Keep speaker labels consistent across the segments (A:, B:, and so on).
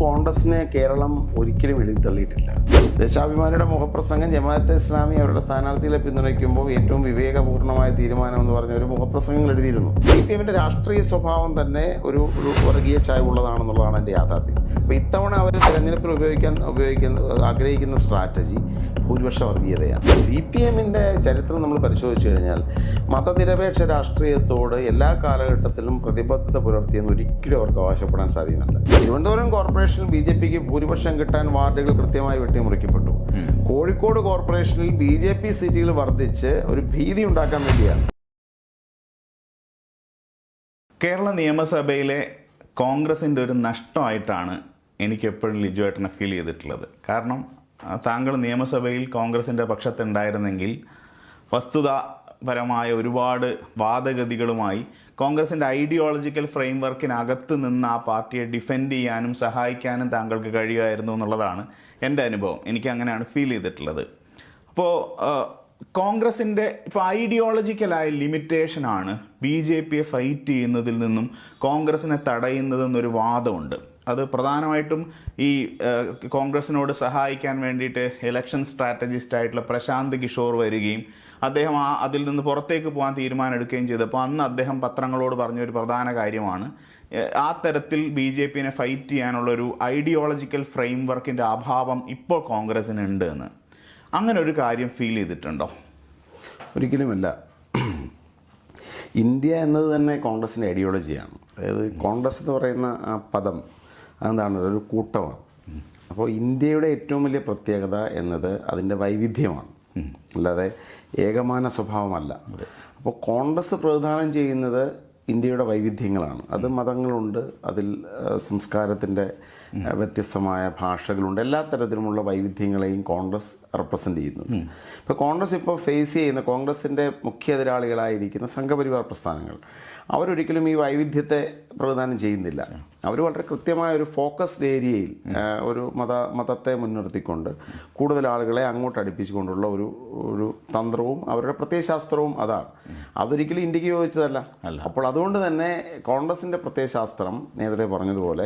A: കോൺഗ്രസിനെ കേരളം ഒരിക്കലും എഴുതിത്തള്ളിയിട്ടില്ല. ദേശാഭിമാനിയുടെ മുഖപ്രസംഗം ജമാഅത്തെ ഇസ്ലാമി അവരുടെ സ്ഥാനാർത്ഥികളെ പിന്തുണയ്ക്കുമ്പോൾ ഏറ്റവും വിവേകപൂർണ്ണമായ തീരുമാനം എന്ന് പറഞ്ഞ ഒരു മുഖപ്രസംഗങ്ങൾ എഴുതിയിരുന്നു. CPM-ന്റെ രാഷ്ട്രീയ സ്വഭാവം തന്നെ ഒരു വർഗീയ ചായ്വുള്ളതാണെന്നുള്ളതാണ് എൻ്റെ യാഥാർത്ഥ്യം. അപ്പോൾ ഇത്തവണ അവർ തിരഞ്ഞെടുപ്പിൽ ഉപയോഗിക്കാൻ ആഗ്രഹിക്കുന്ന സ്ട്രാറ്റജി ഭൂരിപക്ഷ വർഗീയതയാണ്. CPM-ന്റെ ചരിത്രം നമ്മൾ പരിശോധിച്ചു കഴിഞ്ഞാൽ മതനിരപേക്ഷ രാഷ്ട്രീയത്തോട് എല്ലാ കാലഘട്ടത്തിലും പ്രതിബദ്ധത പുലർത്തിയെന്ന് ഒരിക്കലും അവർക്ക് അവകാശപ്പെടാൻ സാധിക്കുന്നില്ല. തിരുവനന്തപുരം കോർപ്പറേഷനിൽ BJP-ക്ക് ഭൂരിപക്ഷം കിട്ടാൻ വാർഡുകൾ കൃത്യമായി വെട്ടിമുറിക്കപ്പെട്ടു. കോഴിക്കോട് കോർപ്പറേഷനിൽ BJP സീറ്റുകൾ വർദ്ധിച്ച് ഒരു ഭീതി ഉണ്ടാക്കാൻ വേണ്ടിയാണ്.
B: കേരള നിയമസഭയിലെ കോൺഗ്രസിൻ്റെ ഒരു നഷ്ടമായിട്ടാണ് എനിക്കെപ്പോഴും ലിജുവേട്ടനെ ഫീൽ ചെയ്തിട്ടുള്ളത്. കാരണം താങ്കൾ നിയമസഭയിൽ കോൺഗ്രസിൻ്റെ പക്ഷത്തുണ്ടായിരുന്നെങ്കിൽ വസ്തുതാപരമായ ഒരുപാട് വാദഗതികളുമായി കോൺഗ്രസിൻ്റെ ഐഡിയോളജിക്കൽ ഫ്രെയിം വർക്കിനകത്ത് നിന്ന് ആ പാർട്ടിയെ ഡിഫെൻഡ് ചെയ്യാനും സഹായിക്കാനും താങ്കൾക്ക് കഴിയുമായിരുന്നു എന്നുള്ളതാണ് എൻ്റെ അനുഭവം. എനിക്ക് അങ്ങനെയാണ് ഫീൽ ചെയ്തിട്ടുള്ളത്. അപ്പോൾ കോൺഗ്രസിൻ്റെ ഇപ്പോൾ ഐഡിയോളജിക്കലായ ലിമിറ്റേഷനാണ് BJP-യെ ഫൈറ്റ് ചെയ്യുന്നതിൽ നിന്നും കോൺഗ്രസിനെ തടയുന്നതെന്നൊരു വാദമുണ്ട്. അത് പ്രധാനമായിട്ടും ഈ കോൺഗ്രസിനോട് സഹായിക്കാൻ വേണ്ടിയിട്ട് ഇലക്ഷൻ സ്ട്രാറ്റജിസ്റ്റ് ആയിട്ടുള്ള പ്രശാന്ത് കിഷോർ വരികയും അദ്ദേഹം അതിൽ നിന്ന് പുറത്തേക്ക് പോകാൻ തീരുമാനമെടുക്കുകയും ചെയ്തപ്പോൾ അന്ന് അദ്ദേഹം പത്രങ്ങളോട് പറഞ്ഞൊരു പ്രധാന കാര്യമാണ് ആ തരത്തിൽ BJP-നെ ഫൈറ്റ് ചെയ്യാനുള്ളൊരു ഐഡിയോളജിക്കൽ ഫ്രെയിം വർക്കിൻ്റെ അഭാവം ഇപ്പോൾ കോൺഗ്രസിനുണ്ട് എന്ന്. അങ്ങനെ ഒരു കാര്യം ഫീൽ ചെയ്തിട്ടുണ്ടോ?
A: ഒരിക്കലുമില്ല. ഇന്ത്യ എന്നത് തന്നെ കോൺഗ്രസിൻ്റെ ഐഡിയോളജിയാണ്. അതായത് കോൺഗ്രസ് എന്ന് പറയുന്ന ആ പദം അതെന്താണ്, ഒരു കൂട്ടമാണ്. അപ്പോൾ ഇന്ത്യയുടെ ഏറ്റവും വലിയ പ്രത്യേകത എന്നത് അതിൻ്റെ വൈവിധ്യമാണ്, അല്ലാതെ ഏകമാന സ്വഭാവമല്ല. അപ്പോൾ കോൺഗ്രസ് പ്രതിദാനം ചെയ്യുന്നത് ഇന്ത്യയുടെ വൈവിധ്യങ്ങളാണ്. അത് മതങ്ങളുണ്ട്, അതിൽ സംസ്കാരത്തിൻ്റെ വ്യത്യസ്തമായ ഭാഷകളുണ്ട്, എല്ലാ തരത്തിലുമുള്ള വൈവിധ്യങ്ങളെയും കോൺഗ്രസ് റെപ്രസെൻ്റ് ചെയ്യുന്നു. ഇപ്പോൾ കോൺഗ്രസ് ഇപ്പോൾ ഫേസ് ചെയ്യുന്ന കോൺഗ്രസിൻ്റെ മുഖ്യ എതിരാളികളായിരിക്കുന്ന സംഘപരിവാർ പ്രസ്ഥാനങ്ങൾ അവരൊരിക്കലും ഈ വൈവിധ്യത്തെ പ്രതിദാനം ചെയ്യുന്നില്ല. അവർ വളരെ കൃത്യമായ ഒരു ഫോക്കസ്ഡ് ഏരിയയിൽ ഒരു മതത്തെ മുൻനിർത്തിക്കൊണ്ട് കൂടുതൽ ആളുകളെ അങ്ങോട്ട് അടുപ്പിച്ചുകൊണ്ടുള്ള ഒരു തന്ത്രവും അവരുടെ പ്രത്യയശാസ്ത്രവും അതാണ്. അതൊരിക്കലും ഇന്ത്യക്ക് യോജിച്ചതല്ല. അപ്പോൾ അതുകൊണ്ട് തന്നെ കോൺഗ്രസിൻ്റെ പ്രത്യയശാസ്ത്രം നേരത്തെ പറഞ്ഞതുപോലെ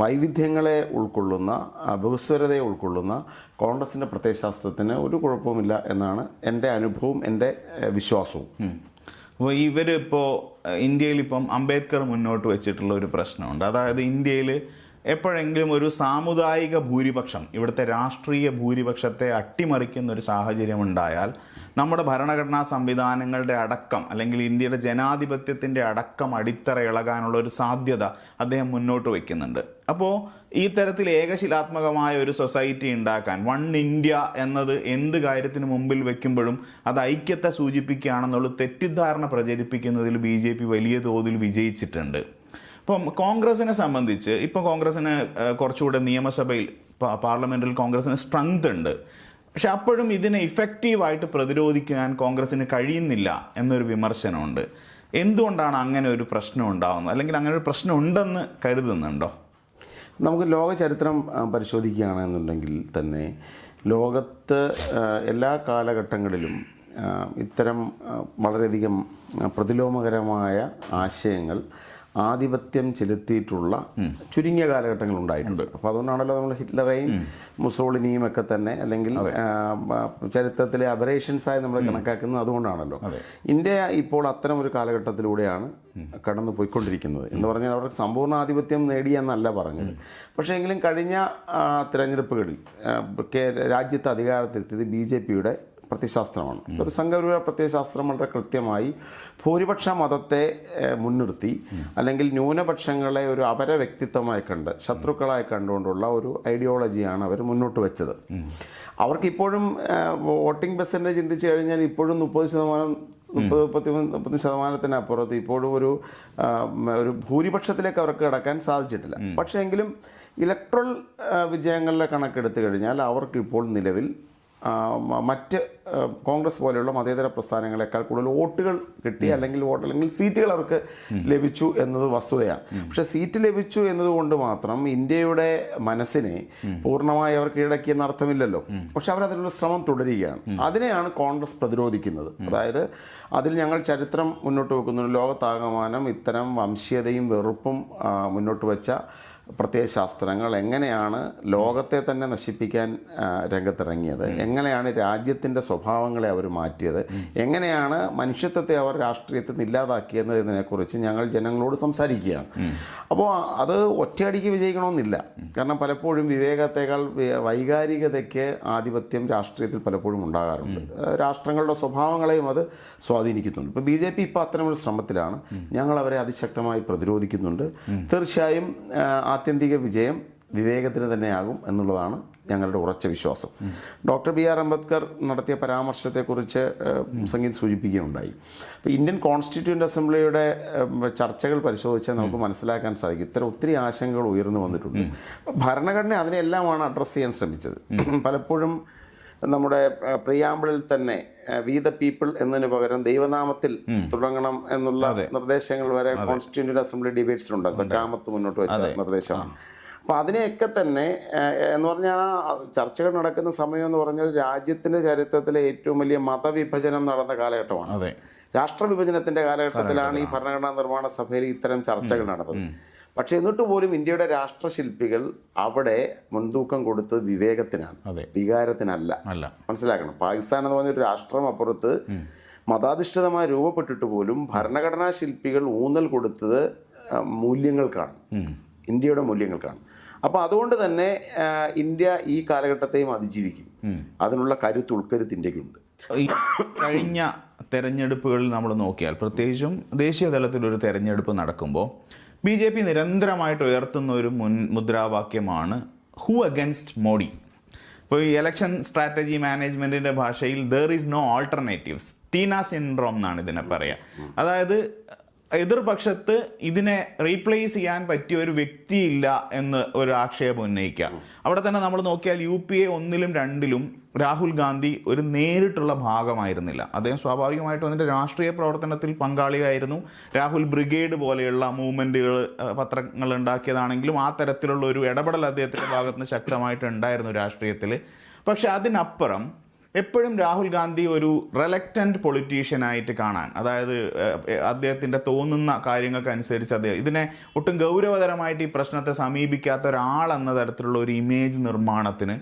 A: വൈവിധ്യങ്ങളെ ഉൾക്കൊള്ളുന്ന, ബഹുസ്വരതയെ ഉൾക്കൊള്ളുന്ന കോൺഗ്രസിൻ്റെ പ്രത്യയശാസ്ത്രത്തിന് ഒരു കുഴപ്പവുമില്ല എന്നാണ് എൻ്റെ അനുഭവവും എൻ്റെ വിശ്വാസവും.
B: അപ്പോൾ ഇവരിപ്പോൾ ഇന്ത്യയിലിപ്പം അംബേദ്കർ മുന്നോട്ട് വെച്ചിട്ടുള്ള ഒരു പ്രശ്നമുണ്ട്. അതായത് ഇന്ത്യയിൽ എപ്പോഴെങ്കിലും ഒരു സാമുദായിക ഭൂരിപക്ഷം ഇവിടുത്തെ രാഷ്ട്രീയ ഭൂരിപക്ഷത്തെ അട്ടിമറിക്കുന്ന ഒരു സാഹചര്യം ഉണ്ടായാൽ നമ്മുടെ ഭരണഘടനാ സംവിധാനങ്ങളുടെ അടക്കം അല്ലെങ്കിൽ ഇന്ത്യയുടെ ജനാധിപത്യത്തിൻ്റെ അടക്കം അടിത്തറ ഇളകാനുള്ള ഒരു സാധ്യത അദ്ദേഹം മുന്നോട്ട് വയ്ക്കുന്നുണ്ട്. അപ്പോൾ ഈ തരത്തിൽ ഏകശിലാത്മകമായ ഒരു സൊസൈറ്റി ഉണ്ടാക്കാൻ വൺ ഇന്ത്യ എന്നത് എന്ത് കാര്യത്തിന് മുമ്പിൽ വെക്കുമ്പോഴും അത് ഐക്യത്തെ സൂചിപ്പിക്കുകയാണെന്നുള്ള തെറ്റിദ്ധാരണ പ്രചരിപ്പിക്കുന്നതിൽ BJP വലിയ തോതിൽ വിജയിച്ചിട്ടുണ്ട്. ഇപ്പം കോൺഗ്രസിനെ സംബന്ധിച്ച് ഇപ്പോൾ കോൺഗ്രസിന് കുറച്ചുകൂടെ നിയമസഭയിൽ പാർലമെൻറ്റിൽ കോൺഗ്രസിന് സ്ട്രെങ്ത് ഉണ്ട്. പക്ഷെ അപ്പോഴും ഇതിനെ ഇഫക്റ്റീവായിട്ട് പ്രതിരോധിക്കാൻ കോൺഗ്രസിന് കഴിയുന്നില്ല എന്നൊരു വിമർശനമുണ്ട്. എന്തുകൊണ്ടാണ് അങ്ങനെ ഒരു പ്രശ്നം ഉണ്ടാകുന്നത്, അല്ലെങ്കിൽ അങ്ങനെ ഒരു പ്രശ്നം ഉണ്ടെന്ന് കരുതുന്നുണ്ടോ?
A: നമുക്ക് ലോക ചരിത്രം പരിശോധിക്കുകയാണെന്നുണ്ടെങ്കിൽ തന്നെ ലോകത്ത് എല്ലാ കാലഘട്ടങ്ങളിലും ഇത്തരം വളരെയധികം പ്രതിലോമകരമായ ആശയങ്ങൾ ആധിപത്യം ചെലുത്തിയിട്ടുള്ള ചുരുങ്ങിയ കാലഘട്ടങ്ങൾ ഉണ്ടായിട്ടുണ്ട്. അപ്പോൾ അതുകൊണ്ടാണല്ലോ നമ്മൾ ഹിറ്റ്ലറേയും മുസോളിനിയും ഒക്കെ തന്നെ അല്ലെങ്കിൽ ചരിത്രത്തിലെ അബറേഷൻസായി നമ്മൾ കണക്കാക്കുന്നത്. അതുകൊണ്ടാണല്ലോ ഇന്ത്യ ഇപ്പോൾ അത്തരം ഒരു കാലഘട്ടത്തിലൂടെയാണ് കടന്നു പോയിക്കൊണ്ടിരിക്കുന്നത്. എന്ന് പറഞ്ഞാൽ അവർക്ക് സമ്പൂർണ്ണ ആധിപത്യം നേടിയെന്നല്ല പറഞ്ഞത്. പക്ഷേ എങ്കിലും കഴിഞ്ഞ തിരഞ്ഞെടുപ്പുകളിൽ രാജ്യത്ത് അധികാരത്തിലെത്തിയത് BJP-യുടെ പ്രത്യയശാസ്ത്രമാണ്. ഒരു സംഘപരിവാർ പ്രത്യയശാസ്ത്രം വളരെ കൃത്യമായി ഭൂരിപക്ഷ മതത്തെ മുൻനിർത്തി അല്ലെങ്കിൽ ന്യൂനപക്ഷങ്ങളെ ഒരു അപര വ്യക്തിത്വമായി കണ്ട് ശത്രുക്കളായി കണ്ടുകൊണ്ടുള്ള ഒരു ഐഡിയോളജിയാണ് അവർ മുന്നോട്ട് വെച്ചത്. അവർക്കിപ്പോഴും വോട്ടിംഗ് പെർസെൻറ്റേജ് ചിന്തിച്ചു കഴിഞ്ഞാൽ ഇപ്പോഴും 30% അപ്പുറത്ത് ഇപ്പോഴും ഒരു ഭൂരിപക്ഷത്തിലേക്ക് അവർക്ക് കടക്കാൻ സാധിച്ചിട്ടില്ല. പക്ഷേ എങ്കിലും ഇലക്ട്രൽ വിജയങ്ങളുടെ കണക്കെടുത്തു കഴിഞ്ഞാൽ അവർക്കിപ്പോൾ നിലവിൽ മറ്റ് കോൺഗ്രസ് പോലെയുള്ള മതേതര പ്രസ്ഥാനങ്ങളെക്കാൾ കൂടുതൽ വോട്ടുകൾ കിട്ടി, അല്ലെങ്കിൽ സീറ്റുകൾ അവർക്ക് ലഭിച്ചു എന്നത് വസ്തുതയാണ്. പക്ഷേ സീറ്റ് ലഭിച്ചു എന്നതുകൊണ്ട് മാത്രം ഇന്ത്യയുടെ മനസ്സിനെ പൂർണ്ണമായി അവർ കീഴടക്കിയെന്ന് അർത്ഥമില്ലല്ലോ. പക്ഷെ അവരതിനുള്ള ശ്രമം തുടരുകയാണ്. അതിനെയാണ് കോൺഗ്രസ് പ്രതിരോധിക്കുന്നത്. അതായത് അതിൽ ഞങ്ങൾ ചരിത്രം മുന്നോട്ട് വെക്കുന്നു. ലോകത്താകമാനം ഇത്തരം വംശീയതയും വെറുപ്പും മുന്നോട്ട് വെച്ച പ്രത്യയശാസ്ത്രങ്ങൾ എങ്ങനെയാണ് ലോകത്തെ തന്നെ നശിപ്പിക്കാൻ രംഗത്തിറങ്ങിയത്, എങ്ങനെയാണ് രാജ്യത്തിൻ്റെ സ്വഭാവങ്ങളെ അവർ മാറ്റിയത്, എങ്ങനെയാണ് മനുഷ്യത്വത്തെ അവർ രാഷ്ട്രീയത്തിൽ നിന്ന് ഇല്ലാതാക്കിയത് എന്നതിനെക്കുറിച്ച് ഞങ്ങൾ ജനങ്ങളോട് സംസാരിക്കുകയാണ്. അപ്പോൾ അത് ഒറ്റയടിക്ക് വിജയിക്കണമെന്നില്ല. കാരണം പലപ്പോഴും വിവേകത്തേക്കാൾ വൈകാരികതയ്ക്ക് ആധിപത്യം രാഷ്ട്രീയത്തിൽ പലപ്പോഴും ഉണ്ടാകാറുണ്ട്. രാഷ്ട്രങ്ങളുടെ സ്വഭാവങ്ങളെയും അത് സ്വാധീനിക്കുന്നുണ്ട്. ഇപ്പോൾ BJP ഇപ്പോൾ അത്തരമൊരു ശ്രമത്തിലാണ്. ഞങ്ങൾ അവരെ അതിശക്തമായി പ്രതിരോധിക്കുന്നുണ്ട്. തീർച്ചയായും ആത്യന്തിക വിജയം വിവേകത്തിന് തന്നെയാകും എന്നുള്ളതാണ് ഞങ്ങളുടെ ഉറച്ച വിശ്വാസം. ഡോക്ടർ BR അംബേദ്കർ നടത്തിയ പരാമർശത്തെക്കുറിച്ച് സംഗീത് സൂചിപ്പിക്കുകയുണ്ടായി. അപ്പോൾ ഇന്ത്യൻ കോൺസ്റ്റിറ്റ്യൂവൻ്റ് അസംബ്ലിയുടെ ചർച്ചകൾ പരിശോധിച്ചാൽ നമുക്ക് മനസ്സിലാക്കാൻ സാധിക്കും ഇത്തരം ഒത്തിരി ആശങ്കകൾ ഉയർന്നു വന്നിട്ടുണ്ട്. ഭരണഘടന അതിനെല്ലാമാണ് അഡ്രസ്സ് ചെയ്യാൻ ശ്രമിച്ചത്. പലപ്പോഴും നമ്മുടെ പ്രിയാമ്പിളിൽ തന്നെ വി ദ പീപ്പിൾ എന്നതിന് പകരം ദൈവനാമത്തിൽ തുടങ്ങണം എന്നുള്ള നിർദ്ദേശങ്ങൾ വരെ കോൺസ്റ്റിറ്റ്യൂവൻ്റ് അസംബ്ലി ഡിബേറ്റ്സിലുണ്ട്. കാമത്ത് മുന്നോട്ട് വെച്ച നിർദ്ദേശമാണ്. അപ്പോൾ അതിനെയൊക്കെ തന്നെ എന്ന് പറഞ്ഞാൽ ചർച്ചകൾ നടക്കുന്ന സമയം എന്ന് പറഞ്ഞാൽ രാജ്യത്തിൻ്റെ ചരിത്രത്തിലെ ഏറ്റവും വലിയ മതവിഭജനം നടന്ന കാലഘട്ടമാണ്. രാഷ്ട്രവിഭജനത്തിൻ്റെ കാലഘട്ടത്തിലാണ് ഈ ഭരണഘടനാ നിർമ്മാണ സഭയിൽ ഇത്തരം ചർച്ചകൾ നടന്നത്. പക്ഷെ എന്നിട്ട് പോലും ഇന്ത്യയുടെ രാഷ്ട്രശില്പികൾ അവിടെ മുൻതൂക്കം കൊടുത്തത് വിവേകത്തിനാണ്, വികാരത്തിനല്ല. മനസ്സിലാക്കണം, പാകിസ്ഥാൻ എന്ന് പറഞ്ഞൊരു രാഷ്ട്രം അപ്പുറത്ത് മതാധിഷ്ഠിതമായി രൂപപ്പെട്ടിട്ട് പോലും ഭരണഘടനാ ശില്പികൾ ഊന്നൽ കൊടുത്തത് മൂല്യങ്ങൾക്കാണ്, ഇന്ത്യയുടെ മൂല്യങ്ങൾക്കാണ്. അപ്പോൾ അതുകൊണ്ട് തന്നെ ഇന്ത്യ ഈ കാലഘട്ടത്തെയും അതിജീവിക്കും. അതിനുള്ള ഉൾക്കരുത്ത് ഇന്ത്യക്കുണ്ട്.
B: ഈ കഴിഞ്ഞ തെരഞ്ഞെടുപ്പുകളിൽ നമ്മൾ നോക്കിയാൽ, പ്രത്യേകിച്ചും ദേശീയ തലത്തിലൊരു തെരഞ്ഞെടുപ്പ് നടക്കുമ്പോൾ BJP നിരന്തരമായിട്ട് ഉയർത്തുന്ന ഒരു മുദ്രാവാക്യമാണ് ഹൂ അഗൻസ്റ്റ് മോഡി. ഇപ്പോൾ ഈ ഇലക്ഷൻ സ്ട്രാറ്റജി മാനേജ്മെൻറ്റിൻ്റെ ഭാഷയിൽ there is no alternatives, TINA syndrome എന്നാണ് ഇതിനെ പറയുക. അതായത് എതിർപക്ഷത്ത് ഇതിനെ റീപ്ലേസ് ചെയ്യാൻ പറ്റിയ ഒരു വ്യക്തിയില്ല എന്ന് ഒരു ആക്ഷേപം ഉന്നയിക്കുക. അവിടെ തന്നെ നമ്മൾ നോക്കിയാൽ UPA 1-ലും 2-ലും രാഹുൽ ഗാന്ധി ഒരു നേരിട്ടുള്ള ഭാഗമായിരുന്നില്ല. അദ്ദേഹം സ്വാഭാവികമായിട്ടും അതിൻ്റെ രാഷ്ട്രീയ പ്രവർത്തനത്തിൽ പങ്കാളിയായിരുന്നു. രാഹുൽ ബ്രിഗേഡ് പോലെയുള്ള മൂവ്മെൻറ്റുകൾ പത്രങ്ങൾ ഉണ്ടാക്കിയതാണെങ്കിലും ആ തരത്തിലുള്ള ഒരു ഇടപെടൽ അദ്ദേഹത്തിൻ്റെ ഭാഗത്ത് നിന്ന് ശക്തമായിട്ട് ഉണ്ടായിരുന്നു രാഷ്ട്രീയത്തിൽ. പക്ഷെ അതിനപ്പുറം എപ്പോഴും രാഹുൽ ഗാന്ധി ഒരു റെലക്റ്റൻറ്റ് പൊളിറ്റീഷ്യനായിട്ട് കാണാൻ, അതായത് അദ്ദേഹത്തിൻ്റെ തോന്നുന്ന കാര്യങ്ങൾക്കനുസരിച്ച് അദ്ദേഹം ഇതിനെ ഒട്ടും ഗൗരവതരമായിട്ട് ഈ പ്രശ്നത്തെ സമീപിക്കാത്ത ഒരാളെന്ന തരത്തിലുള്ള ഒരു ഇമേജ് നിർമ്മാണത്തിന്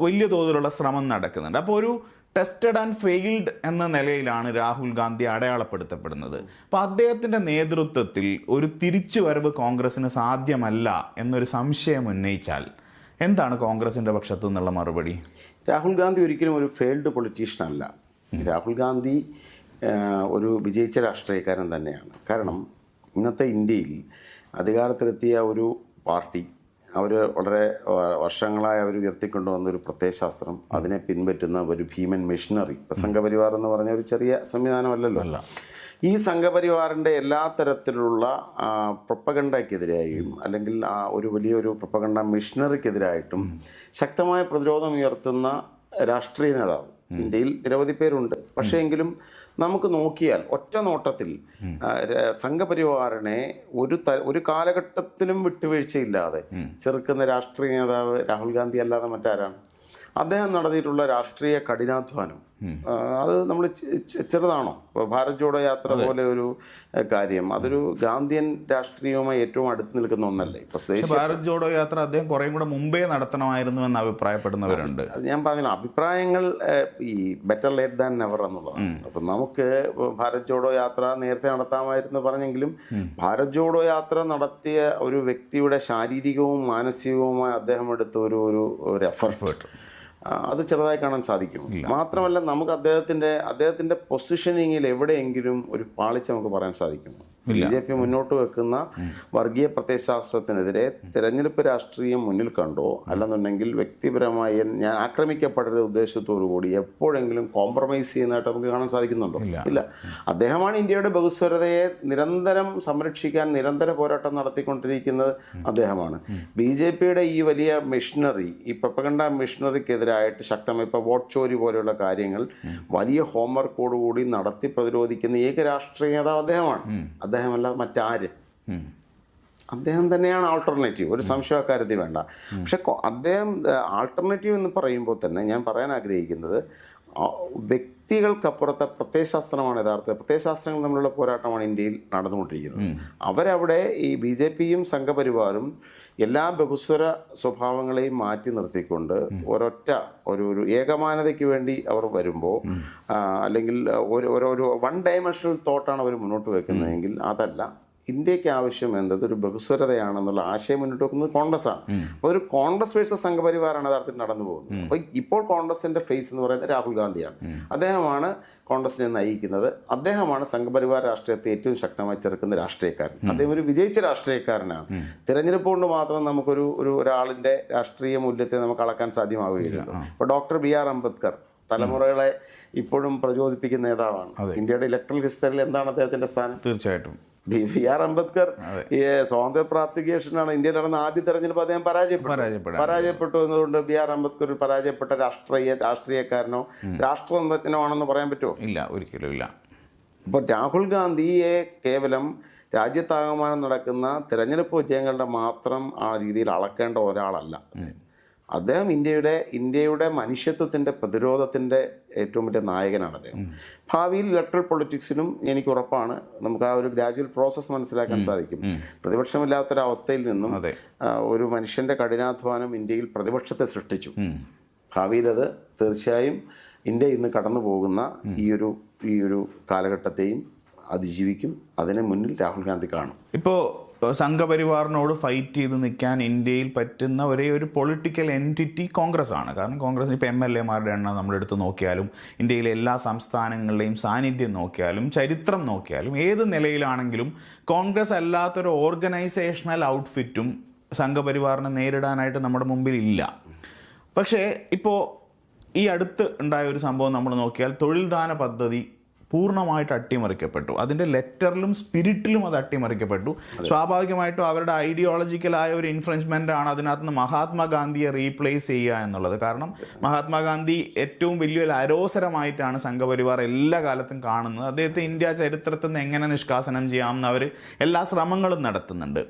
B: വലിയ തോതിലുള്ള ശ്രമം നടക്കുന്നുണ്ട്. അപ്പോൾ ഒരു ടെസ്റ്റഡ് ആൻഡ് ഫെയിൽഡ് എന്ന നിലയിലാണ് രാഹുൽ ഗാന്ധി അടയാളപ്പെടുത്തപ്പെടുന്നത്. അപ്പോൾ അദ്ദേഹത്തിൻ്റെ നേതൃത്വത്തിൽ ഒരു തിരിച്ചുവരവ് കോൺഗ്രസിന് സാധ്യമല്ല എന്നൊരു സംശയം ഉന്നയിച്ചാൽ എന്താണ് കോൺഗ്രസിൻ്റെ പക്ഷത്തു നിന്നുള്ള മറുപടി?
A: രാഹുൽ ഗാന്ധി ഒരിക്കലും ഒരു ഫെയിൽഡ് പൊളിറ്റീഷ്യൻ അല്ല. രാഹുൽ ഗാന്ധി ഒരു വിജയിച്ച രാഷ്ട്രീയക്കാരൻ തന്നെയാണ്. കാരണം ഇന്നത്തെ ഇന്ത്യയിൽ അധികാരത്തിലെത്തിയ ഒരു പാർട്ടി, അവർ വളരെ വർഷങ്ങളായി അവർ ഉയർത്തിക്കൊണ്ടുവന്ന ഒരു പ്രത്യയശാസ്ത്രം, അതിനെ പിൻപറ്റുന്ന ഒരു ഭീമൻ മെഷീനറി, ഇപ്പം സംഘപരിവാർ എന്ന് പറഞ്ഞ ഒരു ചെറിയ സംവിധാനമല്ലല്ലോ. ഈ സംഘപരിവാറിൻ്റെ എല്ലാ തരത്തിലുള്ള പ്രൊപ്പഗണ്ടയ്ക്കെതിരായും അല്ലെങ്കിൽ ഒരു വലിയൊരു പ്രൊപ്പഗണ്ട മിഷണറിക്കെതിരായിട്ടും ശക്തമായ പ്രതിരോധം ഉയർത്തുന്ന രാഷ്ട്രീയ നേതാവ് ഇന്ത്യയിൽ നിരവധി പേരുണ്ട്. പക്ഷേ എങ്കിലും നമുക്ക് നോക്കിയാൽ ഒറ്റ നോട്ടത്തിൽ സംഘപരിവാറിനെ ഒരു കാലഘട്ടത്തിലും വിട്ടുവീഴ്ചയില്ലാതെ ചെറുക്കുന്ന രാഷ്ട്രീയ നേതാവ് രാഹുൽ ഗാന്ധി അല്ലാതെ മറ്റാരാണ്? അദ്ദേഹം നടത്തിയിട്ടുള്ള രാഷ്ട്രീയ കഠിനാധ്വാനം അത് നമ്മൾ ചെറുതാണോ? ഭാരത് ജോഡോ യാത്ര പോലെ ഒരു കാര്യം, അതൊരു ഗാന്ധിയൻ രാഷ്ട്രീയവുമായി ഏറ്റവും അടുത്ത് നിൽക്കുന്ന ഒന്നല്ലേ.
B: ഭാരത് ജോഡോ യാത്ര അദ്ദേഹം കുറേ കൂടെ മുമ്പേ നടത്തണമായിരുന്നു എന്ന് അഭിപ്രായപ്പെടുന്നവരുണ്ട്.
A: ഞാൻ പറഞ്ഞല്ലോ, അഭിപ്രായങ്ങൾ ഈ ബെറ്റർ ലേറ്റ് ദാൻ നെവർ എന്നുള്ളതാണ്. അപ്പം നമുക്ക് ഭാരത് ജോഡോ യാത്ര നേരത്തെ നടത്താമായിരുന്നു പറഞ്ഞെങ്കിലും ഭാരത് ജോഡോ യാത്ര നടത്തിയ ഒരു വ്യക്തിയുടെ ശാരീരികവും മാനസികവുമായ അദ്ദേഹം എടുത്ത ഒരു എഫർട്ട് അത് ചെറുതായി കാണാൻ സാധിക്കും. മാത്രമല്ല നമുക്ക് അദ്ദേഹത്തിൻ്റെ പൊസിഷനിങ്ങിൽ എവിടെയെങ്കിലും ഒരു പാളിച്ച നമുക്ക് പറയാൻ സാധിക്കും. BJP മുന്നോട്ട് വെക്കുന്ന വർഗീയ പ്രത്യയശാസ്ത്രത്തിനെതിരെ തിരഞ്ഞെടുപ്പ് രാഷ്ട്രീയം മുന്നിൽ കണ്ടോ അല്ലെന്നുണ്ടെങ്കിൽ വ്യക്തിപരമായി ഞാൻ ആക്രമിക്കപ്പെടുന്ന ഉദ്ദേശത്തോടു കൂടി എപ്പോഴെങ്കിലും കോംപ്രമൈസ് ചെയ്യുന്നതായിട്ട് നമുക്ക് കാണാൻ സാധിക്കുന്നുണ്ടോ? ഇല്ല. അദ്ദേഹമാണ് ഇന്ത്യയുടെ ബഹുസ്വരതയെ നിരന്തരം സംരക്ഷിക്കാൻ നിരന്തര പോരാട്ടം നടത്തിക്കൊണ്ടിരിക്കുന്നത് അദ്ദേഹമാണ്. BJPയുടെ ഈ വലിയ മിഷണറി, ഈ പ്രൊപ്പഗണ്ട മിഷണറിക്കെതിരായിട്ട് ശക്തമായി ഇപ്പോൾ വോട്ട് ചോരി പോലെയുള്ള കാര്യങ്ങൾ വലിയ ഹോംവർക്കോടുകൂടി നടത്തി പ്രതിരോധിക്കുന്ന ഏക രാഷ്ട്രീയ നേതാവ് അദ്ദേഹമാണ്. അദ്ദേഹമല്ല മറ്റാര്? അദ്ദേഹം തന്നെയാണ് ആൾട്ടർനേറ്റീവ്, ഒരു സംശയ കാര്യത്തിൽ വേണ്ട. പക്ഷെ അദ്ദേഹം ആൾട്ടർനേറ്റീവ് എന്ന് പറയുമ്പോൾ തന്നെ ഞാൻ പറയാൻ ആഗ്രഹിക്കുന്നത് വ്യക്തികൾക്കപ്പുറത്തെ പ്രത്യയശാസ്ത്രമാണ് യഥാർത്ഥ പ്രത്യയശാസ്ത്രങ്ങൾ തമ്മിലുള്ള പോരാട്ടമാണ് ഇന്ത്യയിൽ നടന്നുകൊണ്ടിരിക്കുന്നത്. അവരവിടെ ഈ BJPയും സംഘപരിവാറും എല്ലാ ബഹുസ്വര സ്വഭാവങ്ങളെയും മാറ്റി നിർത്തിക്കൊണ്ട് ഒരൊറ്റ ഒരു ഏകമാനതയ്ക്ക് വേണ്ടി അവർ വരുമ്പോൾ അല്ലെങ്കിൽ ഒരു വൺ ഡയമെൻഷണൽ തോട്ടാണ് അവർ മുന്നോട്ട് വെക്കുന്നതെങ്കിൽ അതല്ല. ഇന്ത്യക്ക് ആവശ്യം എന്നത് ഒരു ബഹുസ്വരതയാണെന്നുള്ള ആശയം മുന്നോട്ട് വെക്കുന്നത് കോൺഗ്രസ്സാണ്. അപ്പോൾ ഒരു കോൺഗ്രസ് വേഴ്സസ് സംഘപരിവാറാണ് യഥാർത്ഥത്തിൽ നടന്നു പോകുന്നത്. അപ്പോൾ ഇപ്പോൾ കോൺഗ്രസിന്റെ ഫേസ് എന്ന് പറയുന്നത് രാഹുൽ ഗാന്ധിയാണ്. അദ്ദേഹമാണ് കോൺഗ്രസിനെ നയിക്കുന്നത്. അദ്ദേഹമാണ് സംഘപരിവാർ രാഷ്ട്രീയത്തെ ഏറ്റവും ശക്തമായി ചെറുക്കുന്ന രാഷ്ട്രീയക്കാരൻ. അദ്ദേഹം ഒരു വിജയിച്ച രാഷ്ട്രീയക്കാരനാണ്. തിരഞ്ഞെടുപ്പ് കൊണ്ട് മാത്രം നമുക്കൊരു ഒരാളിന്റെ രാഷ്ട്രീയ മൂല്യത്തെ നമുക്ക് അളക്കാൻ സാധ്യമാവുകയില്ല. ഇപ്പോൾ ഡോക്ടർ BR അംബേദ്കർ തലമുറകളെ ഇപ്പോഴും പ്രചോദിപ്പിക്കുന്ന നേതാവാണ്. ഇന്ത്യയുടെ ഇലക്ട്രൽ ഹിസ്റ്ററിയിൽ എന്താണ് അദ്ദേഹത്തിന്റെ സ്ഥാനം?
B: തീർച്ചയായിട്ടും
A: BR അംബേദ്കർ ഈ സ്വാതന്ത്ര്യപ്രാപ്തിക്ക് ശേഷമാണ് ഇന്ത്യയിൽ നടന്ന ആദ്യ തെരഞ്ഞെടുപ്പ് അദ്ദേഹം പരാജയപ്പെട്ടു എന്നതുകൊണ്ട് BR അംബേദ്കർ ഒരു പരാജയപ്പെട്ട രാഷ്ട്രീയക്കാരനോ രാഷ്ട്രതന്ത്രജ്ഞനോ ആണെന്ന് പറയാൻ പറ്റുമോ?
B: ഇല്ല, ഒരിക്കലും ഇല്ല.
A: അപ്പോൾ രാഹുൽ ഗാന്ധിയെ കേവലം രാജ്യത്താകമാനം നടക്കുന്ന തിരഞ്ഞെടുപ്പ് വിജയങ്ങളുടെ മാത്രം ആ രീതിയിൽ അളക്കേണ്ട ഒരാളല്ല അദ്ദേഹം. ഇന്ത്യയുടെ മനുഷ്യത്വത്തിൻ്റെ പ്രതിരോധത്തിൻ്റെ ഏറ്റവും വലിയ നായകനാണ് അദ്ദേഹം. ഭാവിയിൽ ഇലക്ട്രൽ പൊളിറ്റിക്സിലും എനിക്ക് ഉറപ്പാണ് നമുക്ക് ആ ഒരു ഗ്രാജുവൽ പ്രോസസ്സ് മനസ്സിലാക്കാൻ സാധിക്കും. പ്രതിപക്ഷമില്ലാത്തൊരവസ്ഥയിൽ നിന്നും ഒരു മനുഷ്യൻ്റെ കഠിനാധ്വാനം ഇന്ത്യയിൽ പ്രതിപക്ഷത്തെ സൃഷ്ടിച്ചു. ഭാവിയിൽ അത് തീർച്ചയായും ഇന്ത്യ ഇന്ന് കടന്നു പോകുന്ന ഈ ഒരു കാലഘട്ടത്തെയും അതിജീവിക്കും. അതിന് മുന്നിൽ രാഹുൽ ഗാന്ധി കാണും.
B: ഇപ്പോൾ സംഘപരിവാറിനോട് ഫൈറ്റ് ചെയ്ത് നിൽക്കാൻ ഇന്ത്യയിൽ പറ്റുന്ന ഒരേ ഒരു പൊളിറ്റിക്കൽ എൻറ്റിറ്റി കോൺഗ്രസ് ആണ്. കാരണം കോൺഗ്രസിന് ഇപ്പോൾ MLA-മാരുടെ എണ്ണം നമ്മളെടുത്ത് നോക്കിയാലും ഇന്ത്യയിലെ എല്ലാ സംസ്ഥാനങ്ങളിലെയും സാന്നിധ്യം നോക്കിയാലും ചരിത്രം നോക്കിയാലും ഏത് നിലയിലാണെങ്കിലും കോൺഗ്രസ് അല്ലാത്തൊരു ഓർഗനൈസേഷണൽ ഔട്ട്ഫിറ്റും സംഘപരിവാറിനെ നേരിടാനായിട്ട് നമ്മുടെ മുമ്പിൽ ഇല്ല. പക്ഷേ ഇപ്പോൾ ഈ അടുത്ത് ഉണ്ടായ ഒരു സംഭവം നമ്മൾ നോക്കിയാൽ തൊഴിൽദാന പദ്ധതി പൂർണ്ണമായിട്ട് അട്ടിമറിക്കപ്പെട്ടു. അതിൻ്റെ ലെറ്ററിലും സ്പിരിറ്റിലും അത് അട്ടിമറിക്കപ്പെട്ടു. സ്വാഭാവികമായിട്ടും അവരുടെ ഐഡിയോളജിക്കലായ ഒരു ഇൻഫ്ലുവൻസ്മെൻ്റ് ആണ് അതിനകത്ത് നിന്ന് മഹാത്മാഗാന്ധിയെ റീപ്ലേസ് ചെയ്യുക എന്നുള്ളത്. കാരണം മഹാത്മാഗാന്ധി ഏറ്റവും വലിയൊരു അരോസരമായിട്ടാണ് സംഘപരിവാർ എല്ലാ കാലത്തും കാണുന്നത്. അദ്ദേഹത്തെ ഇന്ത്യ ചരിത്രത്തിൽ നിന്ന് എങ്ങനെ നിഷ്കാസനം ചെയ്യാമെന്ന് അവർ എല്ലാ ശ്രമങ്ങളും നടത്തുന്നുണ്ട്.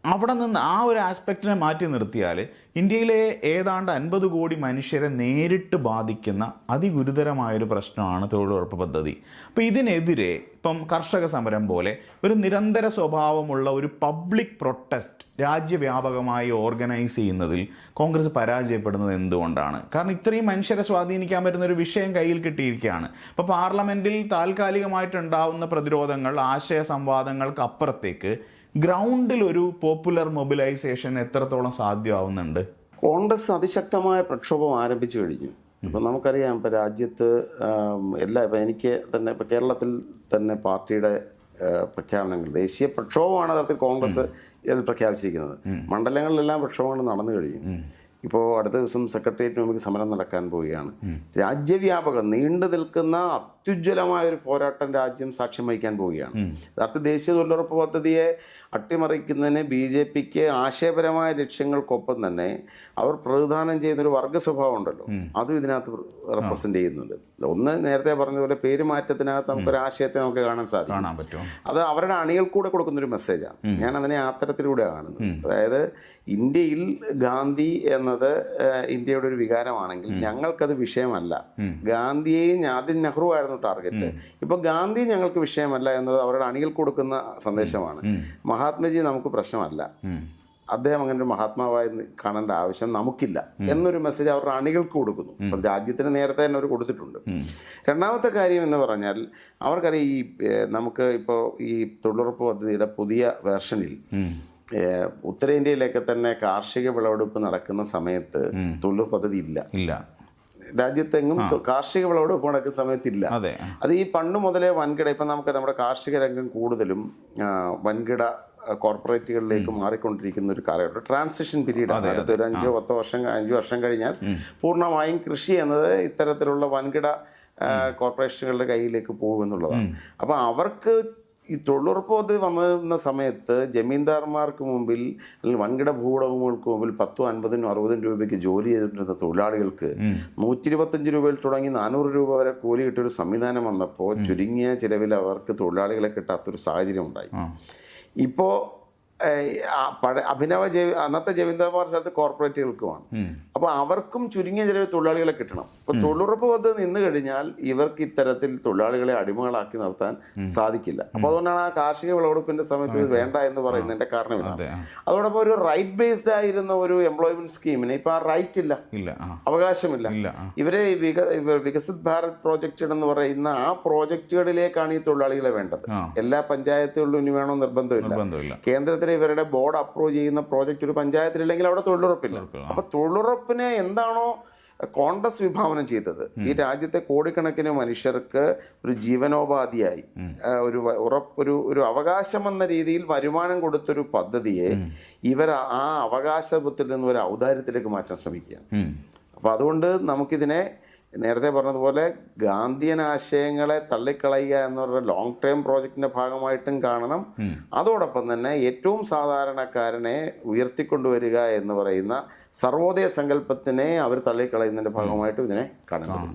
B: അവിടെ നിന്ന് ആ ഒരു ആസ്പെക്റ്റിനെ മാറ്റി നിർത്തിയാൽ ഇന്ത്യയിലെ ഏതാണ്ട് 50 കോടി മനുഷ്യരെ നേരിട്ട് ബാധിക്കുന്ന അതിഗുരുതരമായൊരു പ്രശ്നമാണ് തൊഴിലുറപ്പ് പദ്ധതി. അപ്പോൾ ഇതിനെതിരെ ഇപ്പം കർഷക സമരം പോലെ ഒരു നിരന്തര സ്വഭാവമുള്ള ഒരു പബ്ലിക് പ്രൊട്ടസ്റ്റ് രാജ്യവ്യാപകമായി ഓർഗനൈസ് ചെയ്യുന്നതിൽ കോൺഗ്രസ് പരാജയപ്പെടുന്നത് എന്തുകൊണ്ടാണ്? കാരണം ഇത്രയും മനുഷ്യരെ സ്വാധീനിക്കാൻ പറ്റുന്ന ഒരു വിഷയം കയ്യിൽ കിട്ടിയിരിക്കുകയാണ്. അപ്പോൾ പാർലമെൻറ്റിൽ താൽക്കാലികമായിട്ടുണ്ടാവുന്ന പ്രതിരോധങ്ങൾ, ആശയ സംവാദങ്ങൾക്ക് അപ്പുറത്തേക്ക് ഗ്രൗണ്ടിൽ ഒരു പോപ്പുലർ മൊബിലൈസേഷൻ എത്രത്തോളം സാധ്യമാവുന്നുണ്ട്?
A: കോൺഗ്രസ് അതിശക്തമായ പ്രക്ഷോഭം ആരംഭിച്ചു കഴിഞ്ഞു. ഇപ്പം നമുക്കറിയാം, ഇപ്പം രാജ്യത്ത് ഇപ്പം എനിക്ക് തന്നെ ഇപ്പം കേരളത്തിൽ തന്നെ പാർട്ടിയുടെ പ്രഖ്യാപനങ്ങൾ, ദേശീയ പ്രക്ഷോഭമാണ് യഥാർത്ഥത്തിൽ കോൺഗ്രസ് ഇതിൽ പ്രഖ്യാപിച്ചിരിക്കുന്നത്. മണ്ഡലങ്ങളിലെല്ലാം പ്രക്ഷോഭങ്ങൾ നടന്നു കഴിഞ്ഞു. ഇപ്പോൾ അടുത്ത ദിവസം സെക്രട്ടേറിയറ്റിന് മുമ്പിൽ സമരം നടക്കാൻ പോവുകയാണ്. രാജ്യവ്യാപകം നീണ്ടു നിൽക്കുന്ന അത്യുജ്വലമായ ഒരു പോരാട്ടം രാജ്യം സാക്ഷ്യം വഹിക്കാൻ പോവുകയാണ്. യഥാർത്ഥ ദേശീയ തൊഴിലുറപ്പ് പദ്ധതിയെ അട്ടിമറിക്കുന്നതിന് BJPക്ക് ആശയപരമായ ലക്ഷ്യങ്ങൾക്കൊപ്പം തന്നെ അവർ പ്രതിദാനം ചെയ്യുന്നൊരു വർഗ സ്വഭാവം ഉണ്ടല്ലോ, അതും ഇതിനകത്ത് റെപ്രസെന്റ് ചെയ്യുന്നുണ്ട്. ഒന്ന് നേരത്തെ പറഞ്ഞതുപോലെ പേരുമാറ്റത്തിനകത്ത് നമുക്കൊരു ആശയത്തെ നമുക്ക് കാണാൻ സാധിക്കും. അത് അവരുടെ അണികൾക്ക് കൂടെ കൊടുക്കുന്നൊരു മെസ്സേജാണ്. ഞാൻ അതിനെ ആ തരത്തിലൂടെയാണ് കാണുന്നത്. അതായത് ഇന്ത്യയിൽ ഗാന്ധി എന്നത് ഇന്ത്യയുടെ ഒരു വികാരമാണെങ്കിൽ ഞങ്ങൾക്കത് വിഷയമല്ല. ഗാന്ധിയെയും ആദ്യം നെഹ്റു ആയിരുന്നു ടാർഗറ്റ്, ഇപ്പൊ ഗാന്ധി ഞങ്ങൾക്ക് വിഷയമല്ല എന്നത് അവരുടെ അണികൾക്ക് കൊടുക്കുന്ന സന്ദേശമാണ്. മഹാത്മജി നമുക്ക് പ്രശ്നമല്ല, അദ്ദേഹം അങ്ങനെ ഒരു മഹാത്മാവായി കാണേണ്ട ആവശ്യം നമുക്കില്ല എന്നൊരു മെസ്സേജ് അവരുടെ അണികൾക്ക് കൊടുക്കുന്നു. അപ്പം രാജ്യത്തിന് നേരത്തെ തന്നെ അവർ കൊടുത്തിട്ടുണ്ട്. രണ്ടാമത്തെ കാര്യം എന്ന് പറഞ്ഞാൽ അവർക്കറിയാം, നമുക്ക് ഇപ്പോൾ ഈ തൊഴിലുറപ്പ് പദ്ധതിയുടെ പുതിയ വേർഷനിൽ ഉത്തരേന്ത്യയിലൊക്കെ തന്നെ കാർഷിക വിളവെടുപ്പ് നടക്കുന്ന സമയത്ത് തൊഴിലുറപ്പ് പദ്ധതി ഇല്ല. രാജ്യത്തെങ്ങും കാർഷിക വിളവെടുപ്പ് നടക്കുന്ന സമയത്തില്ല. അത് ഈ പണ്ട് മുതലേ വൻകിട, ഇപ്പം നമുക്ക് നമ്മുടെ കാർഷിക രംഗം കൂടുതലും വൻകിട കോർപ്പറേറ്റുകളിലേക്ക് മാറിക്കൊണ്ടിരിക്കുന്ന ഒരു കാലഘട്ടം, ട്രാൻസിഷൻ പീരീഡ് ആണ്. അടുത്തൊരു 5 വർഷം കഴിഞ്ഞാൽ പൂർണ്ണമായും കൃഷി എന്നത് ഇത്തരത്തിലുള്ള വൻകിട കോർപ്പറേഷനുകളുടെ കയ്യിലേക്ക് പോകുമെന്നുള്ളതാണ്. അപ്പോൾ അവർക്ക് ഈ തൊഴിലുറപ്പ് പദ്ധതി വന്നിരുന്ന സമയത്ത് ജമീന്ദാർമാർക്ക് മുമ്പിൽ അല്ലെങ്കിൽ വൻകിട ഭൂവുടമകൾക്ക് മുമ്പിൽ 10, 50, 60 രൂപയ്ക്ക് ജോലി ചെയ്തിട്ടുള്ള തൊഴിലാളികൾക്ക് 125 രൂപയിൽ തുടങ്ങി 400 രൂപ വരെ കൂലി കിട്ടിയൊരു സംവിധാനം വന്നപ്പോൾ ചുരുങ്ങിയ ചിലവിൽ അവർക്ക് തൊഴിലാളികളെ കിട്ടാത്തൊരു സാഹചര്യം ഉണ്ടായി. ഇപ്പോൾ അന്നത്തെ ജമീന്ദാർമാർ സ്ഥലത്ത് കോർപ്പറേറ്റുകൾക്കുമാണ്. അപ്പോൾ അവർക്കും ചുരുങ്ങിയ ചിലവ് തൊഴിലാളികളെ കിട്ടണം. അപ്പോൾ തൊഴിലുറപ്പ് പദ്ധതി നിന്ന് കഴിഞ്ഞാൽ ഇവർക്ക് ഇത്തരത്തിൽ തൊഴിലാളികളെ അടിമകളാക്കി നിർത്താൻ സാധിക്കില്ല. അപ്പോൾ അതുകൊണ്ടാണ് ആ കാർഷിക വിളവെടുപ്പിന്റെ സമയത്ത് ഇത് വേണ്ട എന്ന് പറയുന്നതിന്റെ കാരണം ഇതാണ്. അതോടൊപ്പം ഒരു റൈറ്റ് ബേസ്ഡ് ആയിരുന്ന ഒരു എംപ്ലോയ്മെന്റ് സ്കീമിന് ഇപ്പൊ ആ റൈറ്റ് ഇല്ല, അവകാശമില്ല. ഇവരെ വികസിത് ഭാരത് പ്രോജക്റ്റ് എന്ന് പറയുന്ന ആ പ്രോജക്റ്റുകളിലേക്കാണ് ഈ തൊഴിലാളികളെ വേണ്ടത്. എല്ലാ പഞ്ചായത്തുകളിലും ഇനി വേണോ നിർബന്ധമില്ല. കേന്ദ്രത്തിലെ ഇവരുടെ ബോർഡ് അപ്രൂവ് ചെയ്യുന്ന പ്രോജക്റ്റ് ഒരു പഞ്ചായത്തിലില്ലെങ്കിൽ അവിടെ തൊഴിലുറപ്പില്ല. അപ്പൊ തൊഴിലുറപ്പിനെ എന്താണോ കോൺഗ്രസ് വിഭാവനം ചെയ്തത്, ഈ രാജ്യത്തെ കോടിക്കണക്കിന് മനുഷ്യർക്ക് ഒരു ജീവനോപാധിയായി ഒരു അവകാശം എന്ന രീതിയിൽ വരുമാനം കൊടുത്തൊരു പദ്ധതിയെ ഇവർ ആ അവകാശത്തിൽ നിന്ന് ഒരു ഔദാര്യത്തിലേക്ക് മാറ്റാൻ ശ്രമിക്കുകയാണ്. അപ്പൊ അതുകൊണ്ട് നമുക്കിതിനെ നേരത്തെ പറഞ്ഞതുപോലെ ഗാന്ധിയൻ ആശയങ്ങളെ തള്ളിക്കളയുക എന്ന് പറഞ്ഞ ലോങ് ടേം പ്രോജക്റ്റിന്റെ ഭാഗമായിട്ടും കാണണം. അതോടൊപ്പം തന്നെ ഏറ്റവും സാധാരണക്കാരനെ ഉയർത്തിക്കൊണ്ടുവരിക എന്ന് പറയുന്ന സർവോദയ സങ്കല്പത്തിനെ അവർ തള്ളിക്കളയുന്നതിന്റെ ഭാഗമായിട്ടും ഇതിനെ കാണണം.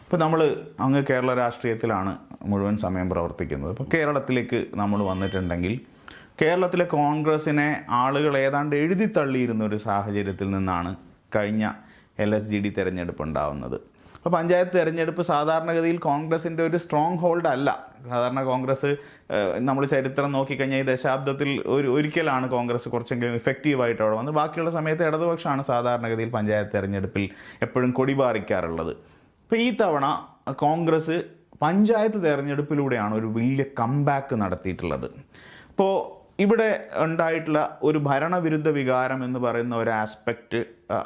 B: ഇപ്പോൾ നമ്മൾ അങ്ങ് കേരള രാഷ്ട്രീയത്തിലാണ് മുഴുവൻ സമയം പ്രവർത്തിക്കുന്നത്. ഇപ്പോൾ കേരളത്തിലേക്ക് നമ്മൾ വന്നിട്ടുണ്ടെങ്കിൽ കേരളത്തിലെ കോൺഗ്രസിനെ ആളുകൾ ഏതാണ്ട് എഴുതി തള്ളിയിരുന്ന ഒരു സാഹചര്യത്തിൽ നിന്നാണ് കഴിഞ്ഞ LSGD തെരഞ്ഞെടുപ്പ് ഉണ്ടാവുന്നത്. അപ്പോൾ പഞ്ചായത്ത് തെരഞ്ഞെടുപ്പ് സാധാരണഗതിയിൽ കോൺഗ്രസിൻ്റെ ഒരു സ്ട്രോങ് ഹോൾഡ് അല്ല. സാധാരണ കോൺഗ്രസ് നമ്മൾ ചരിത്രം നോക്കിക്കഴിഞ്ഞാൽ ഈ ദശാബ്ദത്തിൽ ഒരിക്കലാണ് കോൺഗ്രസ് കുറച്ചെങ്കിലും ഇഫക്റ്റീവായിട്ട് അവിടെ വന്നത്. ബാക്കിയുള്ള സമയത്ത് ഇടതുപക്ഷമാണ് സാധാരണഗതിയിൽ പഞ്ചായത്ത് തെരഞ്ഞെടുപ്പിൽ എപ്പോഴും കൊടിപാറിക്കാറുള്ളത്. ഇപ്പോൾ ഈ തവണ കോൺഗ്രസ് പഞ്ചായത്ത് തെരഞ്ഞെടുപ്പിലൂടെയാണ് ഒരു വലിയ കംബാക്ക് നടത്തിയിട്ടുള്ളത്. ഇപ്പോൾ ഇവിടെ ഉണ്ടായിട്ടുള്ള ഒരു ഭരണവിരുദ്ധ വികാരം എന്ന് പറയുന്ന ഒരു ആസ്പെക്റ്റ്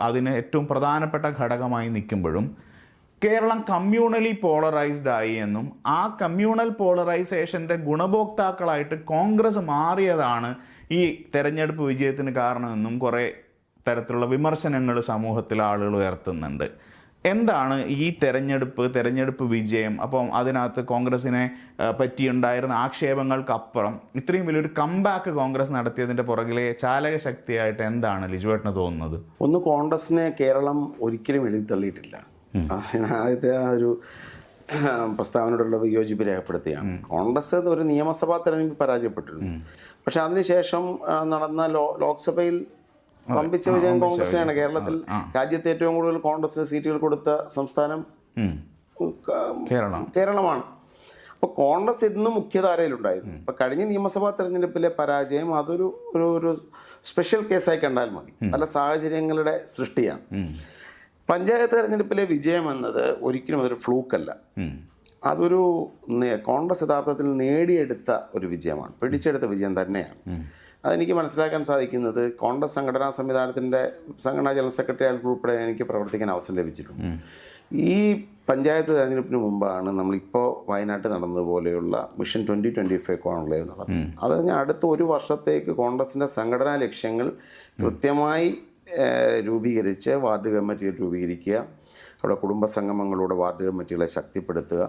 B: അതിന് ഏറ്റവും പ്രധാനപ്പെട്ട ഘടകമായി നിൽക്കുമ്പോഴും കേരളം കമ്മ്യൂണലി പോളറൈസ്ഡ് ആയി എന്നും ആ കമ്മ്യൂണൽ പോളറൈസേഷൻ്റെ ഗുണഭോക്താക്കളായിട്ട് കോൺഗ്രസ് മാറിയതാണ് ഈ തെരഞ്ഞെടുപ്പ് വിജയത്തിന് കാരണമെന്നും കുറേ തരത്തിലുള്ള വിമർശനങ്ങൾ സമൂഹത്തിൽ ആളുകൾ ഉയർത്തുന്നുണ്ട്. എന്താണ് ഈ തെരഞ്ഞെടുപ്പ് വിജയം? അപ്പം അതിനകത്ത് കോൺഗ്രസിനെ പറ്റിയുണ്ടായിരുന്ന ആക്ഷേപങ്ങൾക്കപ്പുറം ഇത്രയും വലിയൊരു കംബാക്ക് കോൺഗ്രസ് നടത്തിയതിൻ്റെ പുറകിലെ ചാലക ശക്തിയായിട്ട് എന്താണ് ലിജുവേട്ടന് തോന്നുന്നത്?
A: ഒന്ന്, കോൺഗ്രസിനെ കേരളം ഒരിക്കലും എഴുതി തള്ളിയിട്ടില്ല. ആദ്യത്തെ ആ ഒരു പ്രസ്താവനയോടുള്ള വിയോജിപ്പ് രേഖപ്പെടുത്തുകയാണ്. കോൺഗ്രസ് ഒരു നിയമസഭാ തെരഞ്ഞെടുപ്പ് പരാജയപ്പെട്ടിരുന്നു. പക്ഷെ അതിനുശേഷം നടന്ന ലോക്സഭയിൽ വമ്പിച്ച വിജയം കോൺഗ്രസിനാണ്. കേരളത്തിൽ രാജ്യത്തെ ഏറ്റവും കൂടുതൽ കോൺഗ്രസിന് സീറ്റുകൾ കൊടുത്ത സംസ്ഥാനം കേരളമാണ്. അപ്പോൾ കോൺഗ്രസ് ഇന്നും മുഖ്യധാരയിലുണ്ടായിരുന്നു. അപ്പോൾ കഴിഞ്ഞ നിയമസഭാ തെരഞ്ഞെടുപ്പിലെ പരാജയം അതൊരു ഒരു സ്പെഷ്യൽ കേസായി കണ്ടാൽ മതി. പല സാഹചര്യങ്ങളുടെ സൃഷ്ടിയാണ്. പഞ്ചായത്ത് തെരഞ്ഞെടുപ്പിലെ വിജയം എന്നത് ഒരിക്കലും അതൊരു ഫ്ലൂക്കല്ല. അതൊരു കോൺഗ്രസ് യഥാർത്ഥത്തിൽ നേടിയെടുത്ത ഒരു വിജയമാണ്, പിടിച്ചെടുത്ത വിജയം തന്നെയാണ്. അതെനിക്ക് മനസ്സിലാക്കാൻ സാധിക്കുന്നത് കോൺഗ്രസ് സംഘടനാ സംഘടനാ ജനറൽ സെക്രട്ടറി ഉൾപ്പെടെ എനിക്ക് പ്രവർത്തിക്കാൻ അവസരം ലഭിച്ചിട്ടുണ്ട്. ഈ പഞ്ചായത്ത് തെരഞ്ഞെടുപ്പിന് മുമ്പാണ് നമ്മളിപ്പോൾ വയനാട്ടിൽ നടന്നതുപോലെയുള്ള മിഷൻ 2025 കോൺക്ലേവ് നടന്നത്. അത് കഴിഞ്ഞാൽ അടുത്ത ഒരു വർഷത്തേക്ക് കോൺഗ്രസിൻ്റെ സംഘടനാ ലക്ഷ്യങ്ങൾ കൃത്യമായി രൂപീകരിച്ച് വാർഡ് കമ്മിറ്റികൾ രൂപീകരിക്കുക, അവിടെ കുടുംബ സംഗമങ്ങളിലൂടെ വാർഡ് കമ്മിറ്റികളെ ശക്തിപ്പെടുത്തുക,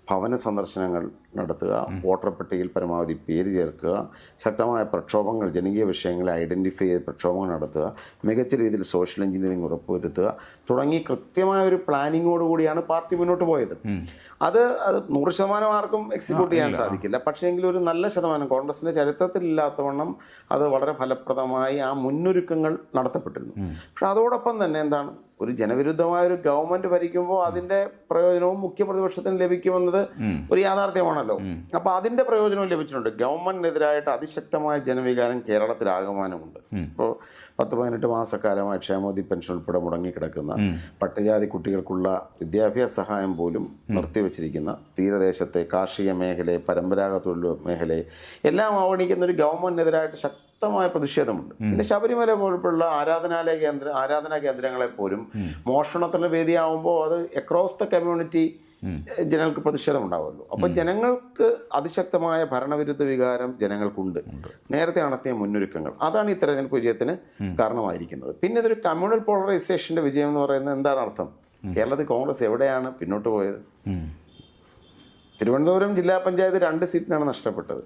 A: ഭവന സന്ദർശനങ്ങൾ നടത്തുക, വോട്ടർ പട്ടികയിൽ പരമാവധി പേര് ചേർക്കുക, ശക്തമായ പ്രക്ഷോഭങ്ങൾ, ജനകീയ വിഷയങ്ങളെ ഐഡൻറ്റിഫൈ ചെയ്ത് പ്രക്ഷോഭങ്ങൾ നടത്തുക, മികച്ച രീതിയിൽ സോഷ്യൽ എഞ്ചിനീയറിംഗ് ഉറപ്പുവരുത്തുക തുടങ്ങി കൃത്യമായ ഒരു പ്ലാനിങ്ങോടുകൂടിയാണ് പാർട്ടി മുന്നോട്ട് പോയത്. അത് 100% ആർക്കും എക്സിക്യൂട്ട് ചെയ്യാൻ സാധിക്കില്ല. പക്ഷേങ്കിൽ ഒരു നല്ല ശതമാനം കോൺഗ്രസിൻ്റെ ചരിത്രത്തിലില്ലാത്തവണ്ണം അത് വളരെ ഫലപ്രദമായി ആ മുന്നൊരുക്കങ്ങൾ നടത്തപ്പെട്ടിരുന്നു. പക്ഷെ അതോടൊപ്പം തന്നെ എന്താണ്, ഒരു ജനവിരുദ്ധമായ ഒരു ഗവൺമെന്റ് ഭരിക്കുമ്പോൾ അതിന്റെ പ്രയോജനവും മുഖ്യ പ്രതിപക്ഷത്തിന് ലഭിക്കുമെന്നത് ഒരു യാഥാർത്ഥ്യമാണല്ലോ. അപ്പോൾ അതിന്റെ പ്രയോജനവും ലഭിച്ചിട്ടുണ്ട്. ഗവൺമെന്റിനെതിരായിട്ട് അതിശക്തമായ ജനവികാരം കേരളത്തിലാകമാനമുണ്ട്. ഇപ്പോൾ 10-18 മാസക്കാലമായി ക്ഷേമനിധി പെൻഷൻ ഉൾപ്പെടെ മുടങ്ങിക്കിടക്കുന്ന, പട്ടികജാതി കുട്ടികൾക്കുള്ള വിദ്യാഭ്യാസ സഹായം പോലും നിർത്തിവെച്ചിരിക്കുന്ന, തീരദേശത്തെ കാർഷിക മേഖലയെ, പരമ്പരാഗത തൊഴിൽ മേഖലയെ എല്ലാം അവഗണിക്കുന്ന ഒരു ഗവൺമെന്റിനെതിരായിട്ട് ശക്തമായ പ്രതിഷേധമുണ്ട്. പിന്നെ ശബരിമല പോലുള്ള ആരാധനാ കേന്ദ്രങ്ങളെ പോലും മോഷണത്തിന് വേദിയാവുമ്പോൾ അത് അക്രോസ് ദ കമ്മ്യൂണിറ്റി ജനങ്ങൾക്ക് പ്രതിഷേധം ഉണ്ടാവുമല്ലോ. അപ്പോൾ ജനങ്ങൾക്ക് അതിശക്തമായ ഭരണവിരുദ്ധ വികാരം ജനങ്ങൾക്കുണ്ട്. നേരത്തെ നടത്തിയ മുന്നൊരുക്കങ്ങൾ അതാണ് ഈ തെരഞ്ഞെടുപ്പ് വിജയത്തിന് കാരണമായിരിക്കുന്നത്. പിന്നെ ഇതൊരു കമ്മ്യൂണൽ പോളറൈസേഷന്റെ വിജയം എന്ന് പറയുന്നത് എന്താണ് അർത്ഥം? കേരളത്തിൽ കോൺഗ്രസ് എവിടെയാണ് പിന്നോട്ട് പോയത്? തിരുവനന്തപുരം ജില്ലാ പഞ്ചായത്ത് 2 സീറ്റിനാണ് നഷ്ടപ്പെട്ടത്.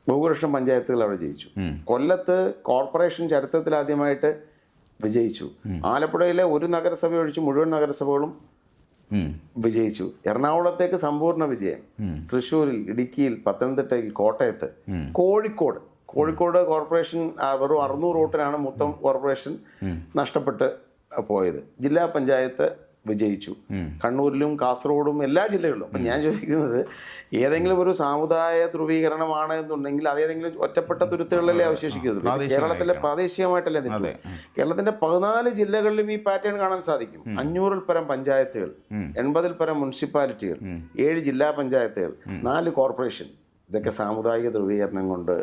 A: ഭൂരിപക്ഷം പഞ്ചായത്തുകൾ അവിടെ ജയിച്ചു. കൊല്ലത്ത് കോർപ്പറേഷൻ ചരിത്രത്തിൽ ആദ്യമായിട്ട് വിജയിച്ചു. ആലപ്പുഴയിലെ ഒരു നഗരസഭ ഒഴിച്ച് മുഴുവൻ നഗരസഭകളും വിജയിച്ചു. എറണാകുളത്തേക്ക് സമ്പൂർണ്ണ വിജയം. തൃശ്ശൂരിൽ, ഇടുക്കിയിൽ, പത്തനംതിട്ടയിൽ, കോട്ടയത്ത്, കോഴിക്കോട് കോർപ്പറേഷൻ വെറും 600 വോട്ടിനാണ് മൊത്തം കോർപ്പറേഷൻ നഷ്ടപ്പെട്ട് പോയത്. ജില്ലാ പഞ്ചായത്ത് വിജയിച്ചു. കണ്ണൂരിലും കാസർഗോഡും എല്ലാ ജില്ലകളിലും. അപ്പം ഞാൻ ചോദിക്കുന്നത്, ഏതെങ്കിലും ഒരു സാമുദായ ധ്രുവീകരണമാണ് എന്നുണ്ടെങ്കിൽ അത് ഏതെങ്കിലും ഒറ്റപ്പെട്ട തുരുത്തുകളിലല്ലേ അവശേഷിക്കുന്നത്? കേരളത്തിലെ പ്രാദേശികമായിട്ടല്ലേ നിൽക്കുന്നത്? കേരളത്തിന്റെ 14 ജില്ലകളിലും ഈ പാറ്റേൺ കാണാൻ സാധിക്കും. 500-ൽ പരം പഞ്ചായത്തുകൾ, 80-ൽ പരം മുനിസിപ്പാലിറ്റികൾ, 7 ജില്ലാ പഞ്ചായത്തുകൾ, 4 കോർപ്പറേഷൻ. ഇതൊക്കെ സാമുദായിക ധ്രുവീകരണം കൊണ്ട്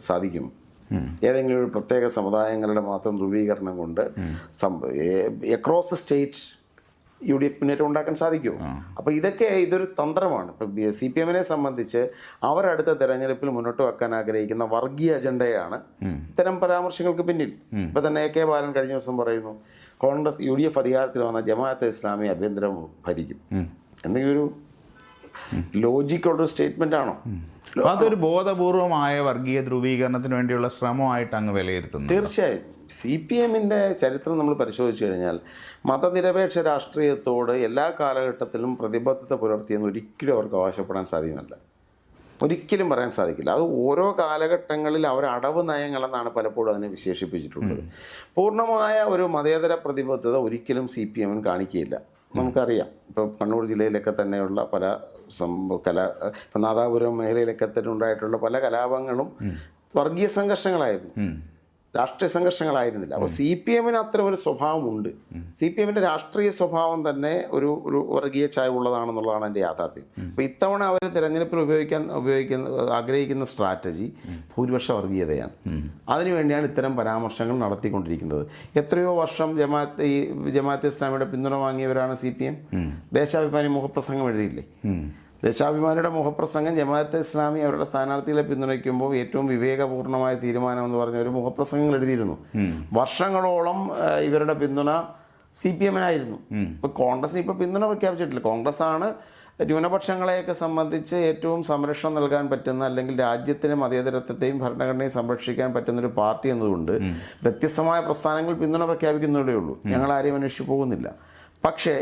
A: സാധിക്കും? ഏതെങ്കിലും ഒരു പ്രത്യേക സമുദായങ്ങളുടെ മാത്രം ധ്രുവീകരണം കൊണ്ട് അക്രോസ് സ്റ്റേറ്റ് UDF മുന്നേറ്റം ഉണ്ടാക്കാൻ സാധിക്കുമോ? അപ്പോൾ ഇതൊരു തന്ത്രമാണ്. ഇപ്പം CPM-നെ സംബന്ധിച്ച് അവരടുത്ത തെരഞ്ഞെടുപ്പിൽ മുന്നോട്ട് വെക്കാൻ ആഗ്രഹിക്കുന്ന വർഗീയ അജണ്ടയാണ് ഇത്തരം പരാമർശങ്ങൾക്ക് പിന്നിൽ. ഇപ്പം തന്നെ AK ബാലൻ കഴിഞ്ഞ ദിവസം പറയുന്നു, കോൺഗ്രസ് UDF അധികാരത്തിൽ വന്ന ജമാഅത്തെ ഇസ്ലാമി ആഭ്യന്തരം ഭരിക്കും. എന്തെങ്കിലും ഒരു ലോജിക്കുള്ളൊരു സ്റ്റേറ്റ്മെന്റ് ആണോ?
B: അതൊരു ബോധപൂർവമായ വർഗീയ ധ്രുവീകരണത്തിന് വേണ്ടിയുള്ള ശ്രമമായിട്ട് അങ്ങ് വിലയിരുത്തുന്നു.
A: തീർച്ചയായും. CPM-ന്റെ ചരിത്രം നമ്മൾ പരിശോധിച്ചു കഴിഞ്ഞാൽ മതനിരപേക്ഷ രാഷ്ട്രീയത്തോട് എല്ലാ കാലഘട്ടത്തിലും പ്രതിബദ്ധത പുലർത്തിയെന്ന് ഒരിക്കലും അവർക്ക് അവകാശപ്പെടാൻ സാധ്യമല്ല. ഒരിക്കലും പറയാൻ സാധിക്കില്ല. അത് ഓരോ കാലഘട്ടങ്ങളിൽ അവർ അടവ് നയങ്ങളെന്നാണ് പലപ്പോഴും അതിനെ വിശേഷിപ്പിച്ചിട്ടുള്ളത്. പൂർണ്ണമായ ഒരു മതേതര പ്രതിബദ്ധത ഒരിക്കലും CPM-ന് കാണിക്കുകയില്ല. നമുക്കറിയാം, ഇപ്പോൾ കണ്ണൂർ ജില്ലയിലൊക്കെ തന്നെയുള്ള പല ഇപ്പം നാദാപുരം മേഖലയിലൊക്കെ തന്നെ ഉണ്ടായിട്ടുള്ള പല കലാപങ്ങളും വർഗീയ സംഘർഷങ്ങളായിരുന്നു, രാഷ്ട്രീയ സംഘർഷങ്ങളായിരുന്നില്ല. അപ്പോൾ CPM-ന് അത്തരം ഒരു സ്വഭാവമുണ്ട്. CPM-ന്റെ രാഷ്ട്രീയ സ്വഭാവം തന്നെ ഒരു വർഗീയ ചായവുള്ളതാണെന്നുള്ളതാണ് എൻ്റെ യാഥാർത്ഥ്യം. അപ്പോൾ ഇത്തവണ അവർ തിരഞ്ഞെടുപ്പിൽ ആഗ്രഹിക്കുന്ന സ്ട്രാറ്റജി ഭൂരിപക്ഷ വർഗീയതയാണ്. അതിനുവേണ്ടിയാണ് ഇത്തരം പരാമർശങ്ങൾ നടത്തിക്കൊണ്ടിരിക്കുന്നത്. എത്രയോ വർഷം ജമാഅത്തെ ഇസ്ലാമിയുടെ പിന്തുണ വാങ്ങിയവരാണ് CPM. ദേശാഭിമാനി മുഖപ്രസംഗം എഴുതിയില്ലേ? ദേശാഭിമാനിയുടെ മുഖപ്രസംഗം ജമാഅത്തെ ഇസ്ലാമി അവരുടെ സ്ഥാനാർത്ഥികളെ പിന്തുണയ്ക്കുമ്പോൾ ഏറ്റവും വിവേകപൂർണ്ണമായ തീരുമാനം എന്ന് പറഞ്ഞ ഒരു മുഖപ്രസംഗങ്ങൾ എഴുതിയിരുന്നു. വർഷങ്ങളോളം ഇവരുടെ പിന്തുണ CPM-നായിരുന്നു. ഇപ്പോൾ കോൺഗ്രസിന് ഇപ്പോൾ പിന്തുണ പ്രഖ്യാപിച്ചിട്ടില്ല. കോൺഗ്രസ്സാണ് ന്യൂനപക്ഷങ്ങളെയൊക്കെ സംബന്ധിച്ച് ഏറ്റവും സംരക്ഷണം നൽകാൻ പറ്റുന്ന, അല്ലെങ്കിൽ രാജ്യത്തിന് മതേതരത്വത്തെയും ഭരണഘടനയും സംരക്ഷിക്കാൻ പറ്റുന്നൊരു പാർട്ടി എന്നതുകൊണ്ട് വ്യത്യസ്തമായ പ്രസ്ഥാനങ്ങൾ പിന്തുണ പ്രഖ്യാപിക്കുന്നതേ ഉള്ളൂ. ഞങ്ങൾ ആരെയും അന്വേഷിച്ചു പോകുന്നില്ല. പക്ഷേ